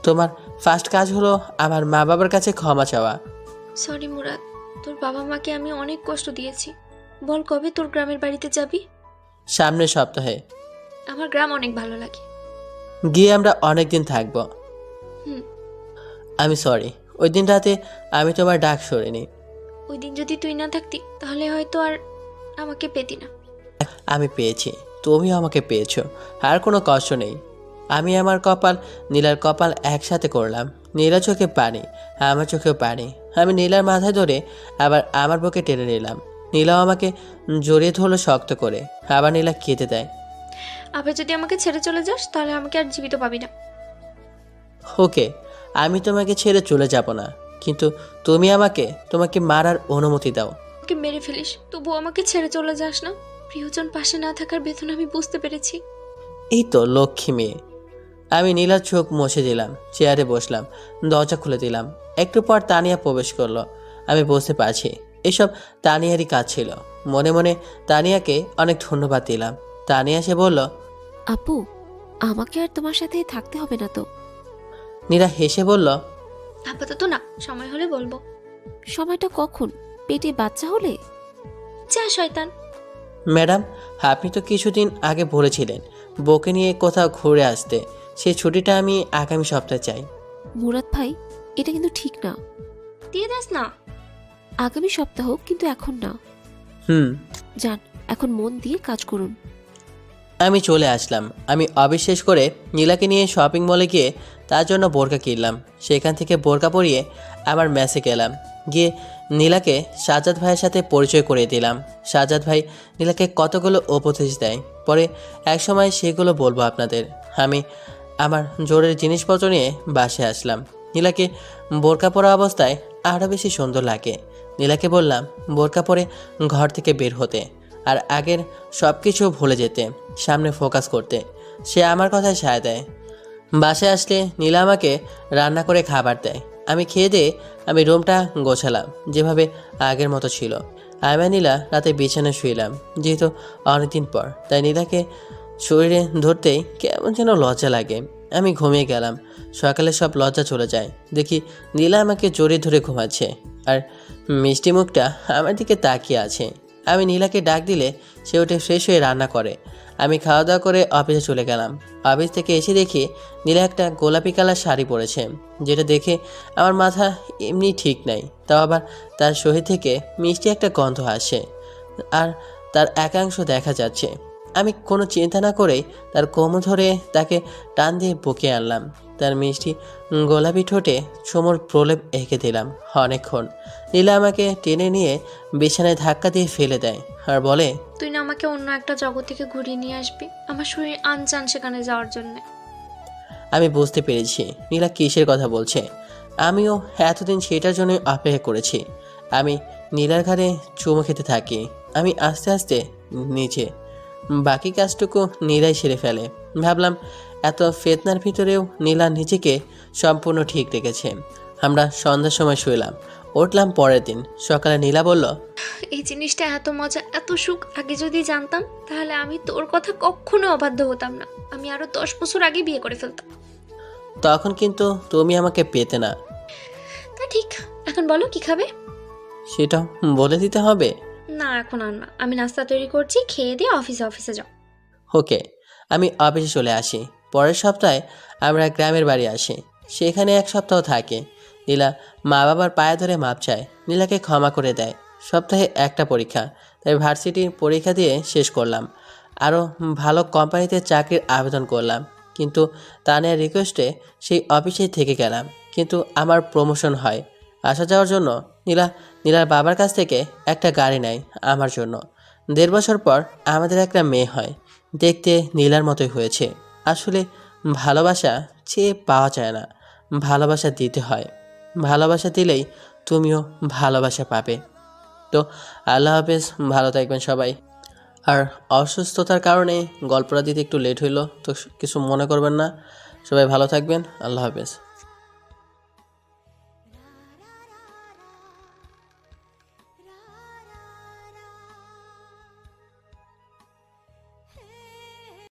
তোমার ফার্স্ট কাজ হলো আমার মা বাবার কাছে ক্ষমা চাওয়া। সরি মুরাদ, তোর বাবা মাকে আমি অনেক কষ্ট দিয়েছি। বল কবে তোর গ্রামের বাড়িতে যাবি? সামনের সপ্তাহে। আমার গ্রাম অনেক ভালো লাগে। গিয়ে আমরা অনেক দিন থাকবো। আমি সরি, ওই দিন রাতে আমি তোমার ডাক সরিনি। ওই দিন যদি তুই না থাকতি তাহলে হয়তো আর আমাকে পেতি না। আমি পেয়েছি, তুমিও আমাকে পেয়েছো, আর কোনো কষ্ট নেই। আমি আমার কপাল নীলার কপাল একসাথে করলাম। নীলা চোখে পানি, আমার চোখেও পানি। আমি নীলার মাথায় ধরে আবার আমার বুকে টেনে নিলাম। নীলাও আমাকে জড়িয়ে ধরলো শক্ত করে। আবার নীলা কেঁদে দেয়। আবার যদি আমাকে ছেড়ে চলে যাস তাহলে আমাকে আর জীবিত পাবি না। ওকে, আমি তোমাকে ছেড়ে চলে যাব না, কিন্তু তুমি তোমাকে মারার অনুমতি দাও। আমাকে মেরে ফেলিস, তবুও আমাকে ছেড়ে চলে যাস না। প্রিয়জন পাশে না থাকার বেদনা আমি বুঝতে পেরেছি। এই তো লক্ষ্মী মেয়ে। আমি নীলার চোখ মুছে দিলাম, চেয়ারে বসলাম, দরজা খুলে দিলাম। একটু পর তানিয়া প্রবেশ করলো। আমি বুঝতে পারছি এসব তানিয়ারই কাজ ছিল। মনে মনে তানিয়াকে অনেক ধন্যবাদ দিলাম। তানিয়া এসে বলল, আপু, আমাকে আর তোমার সাথে থাকতে হবে না তো? নীলা হেসে বলল, আপাতত না, সময় হলে বলবো। সময়টা কখন? পেটে বাচ্চা হলে? যা শয়তান। ম্যাডাম, আপনি তো কিছুদিন আগে বলেছিলেন বউকে নিয়ে কোথাও ঘুরে আসতে। সেই ছুটিটা আমি আগামী সপ্তাহে চাই। মুরাদ ভাই, এটা কিন্তু ঠিক না। দিয়ে দাস না। আগামী সপ্তাহ, কিন্তু এখন না। যান, এখন মন দিয়ে কাজ করুন। আমি চলে আসলাম। আমি অবিশ্বাস করে নীলাকে নিয়ে শপিং মলে গিয়ে তার জন্য বোরকা কিনলাম। সেখান থেকে বোরকা পরিয়ে আমার মেসে গেলাম। গিয়ে নীলাকে সাজ্জাদ ভাইয়ের সাথে পরিচয় করিয়ে দিলাম। সাজ্জাদ ভাই নীলাকে কতগুলো উপদেশ দেয়, পরে একসময় সেগুলো বলবো আপনাদের। আমি আমার জোরের জিনিসপত্র নিয়ে বাসায় আসলাম। নীলাকে বোরকা পরা অবস্থায় আরও বেশি সুন্দর লাগে। নীলাকে বললাম বোরকা পরে ঘর থেকে বের হতে, আর আগের সব কিছু ভুলে যেতে, সামনে ফোকাস করতে। সে আমার কথায় সায় দেয়। বাসায় আসলে নীলা আমাকে রান্না করে খাবার দেয়। আমি খেয়ে দিয়ে আমি রুমটা গোছালাম যেভাবে আগের মতো ছিল। আমি নীলা রাতে বিছানায় শুইলাম। যেহেতু অনেকদিন পর, তাই নীলাকে শরীরে ধরতেই কেমন যেন লজ্জা লাগে। আমি ঘুমিয়ে গেলাম। সকালে সব লজ্জা চলে যায়। দেখি নীলা আমাকে জড়িয়ে ধরে ঘুমাচ্ছে আর মিষ্টি মুখটা আমার দিকে তাকিয়ে আছে। আমি নীলাকে ডাক দিলে সে উঠে ফ্রেশ হয়ে রান্না করে। আমি খাওয়া দাওয়া করে অফিসে চলে গেলাম। অফিস থেকে এসে দেখি নীলা একটা গোলাপি কালার শাড়ি পরেছে, যেটা দেখে আমার মাথা এমনি ঠিক নাই। তাও আবার তার শরীর থেকে মিষ্টি একটা গন্ধ আসে আর তার একাংশ দেখা যাচ্ছে। আমি কোনো চিন্তা না করেই তার কোমর ধরে তাকে টান দিয়ে বুকে আনলাম। তার মিষ্টি গোলাপি ঠোঁটে চুমুর প্রলেপ এঁকে দিলাম। অনেকক্ষণ নীলা আমাকে টেনে নিয়ে বিছানায় ধাক্কা দিয়ে ফেলে দেয় আর বলে, তুই না আমাকে অন্য একটা জগৎ থেকে ঘুরিয়ে নিয়ে আসবি, আমার শরীর আনচান সেখানে যাওয়ার জন্য। আমি বুঝতে পেরেছি নীলা কিসের কথা বলছে। আমিও এতদিন সেটার জন্য অপেক্ষা করেছি। আমি নীলার ঘাড়ে চুমু খেতে থাকি। আমি আস্তে আস্তে নিচে, বাকি কাজটুকু নীলাই সেরে ফেলে। ভাবলাম এত ফেতনার ভিতরেও নীলা নিজেকে সম্পূর্ণ ঠিক রেখেছে। আমরা সন্ধ্যার সময় শুইলাম। উঠলাম পরের দিন সকালে। নীলা বলল, এই জিনিসটা এত মজা, এত সুখ আগে যদি জানতাম তাহলে আমি তোর কথা কখনো অবাধ্য হতাম না। আমি আরো 10 বছর আগে বিয়ে করে ফেলতাম। তখন কিন্তু তুমি আমাকে পেতে না। তা ঠিক, এখন বলো কি খাবে? সেটা বলে দিতে হবে? না এখন আর না, আমি নাস্তা তৈরি করছি, খেয়ে দিয়ে অফিসে যাও। ওকে। আমি অফিসে চলে আসি। পরের সপ্তাহে আমরা গ্রামের বাড়ি আসি। সেখানে 1 সপ্তাহ থাকে। নীলা মা বাবার পায়ে ধরে মাপ চায়, নীলাকে ক্ষমা করে দেয়। সপ্তাহে একটা পরীক্ষা, তাই ভার্সিটির পরীক্ষা দিয়ে শেষ করলাম। আরও ভালো কোম্পানিতে চাকরির আবেদন করলাম, কিন্তু তানিয়ার রিকোয়েস্টে সেই অফিসেই থেকে গেলাম। কিন্তু আমার প্রমোশন হয়। আসা যাওয়ার জন্য নীলার বাবার কাছ থেকে একটা গাড়ি নেয় আমার জন্য। 1.5 বছর পর আমাদের একটা মেয়ে হয়। দেখতে নীলার মতোই হয়েছে। আসলে ভালোবাসা চেয়ে পাওয়া যায় না, ভালোবাসা দিতে হয়। ভালোবাসা দিলেই তুমিও ভালোবাসা পাবে। তো আল্লাহ হাফেজ, ভালো থাকবেন সবাই। আর অসুস্থতার কারণে গল্পটা দিতে একটু লেট হইলো, তো কিছু মনে করবেন না। সবাই ভালো থাকবেন। আল্লাহ হাফেজ।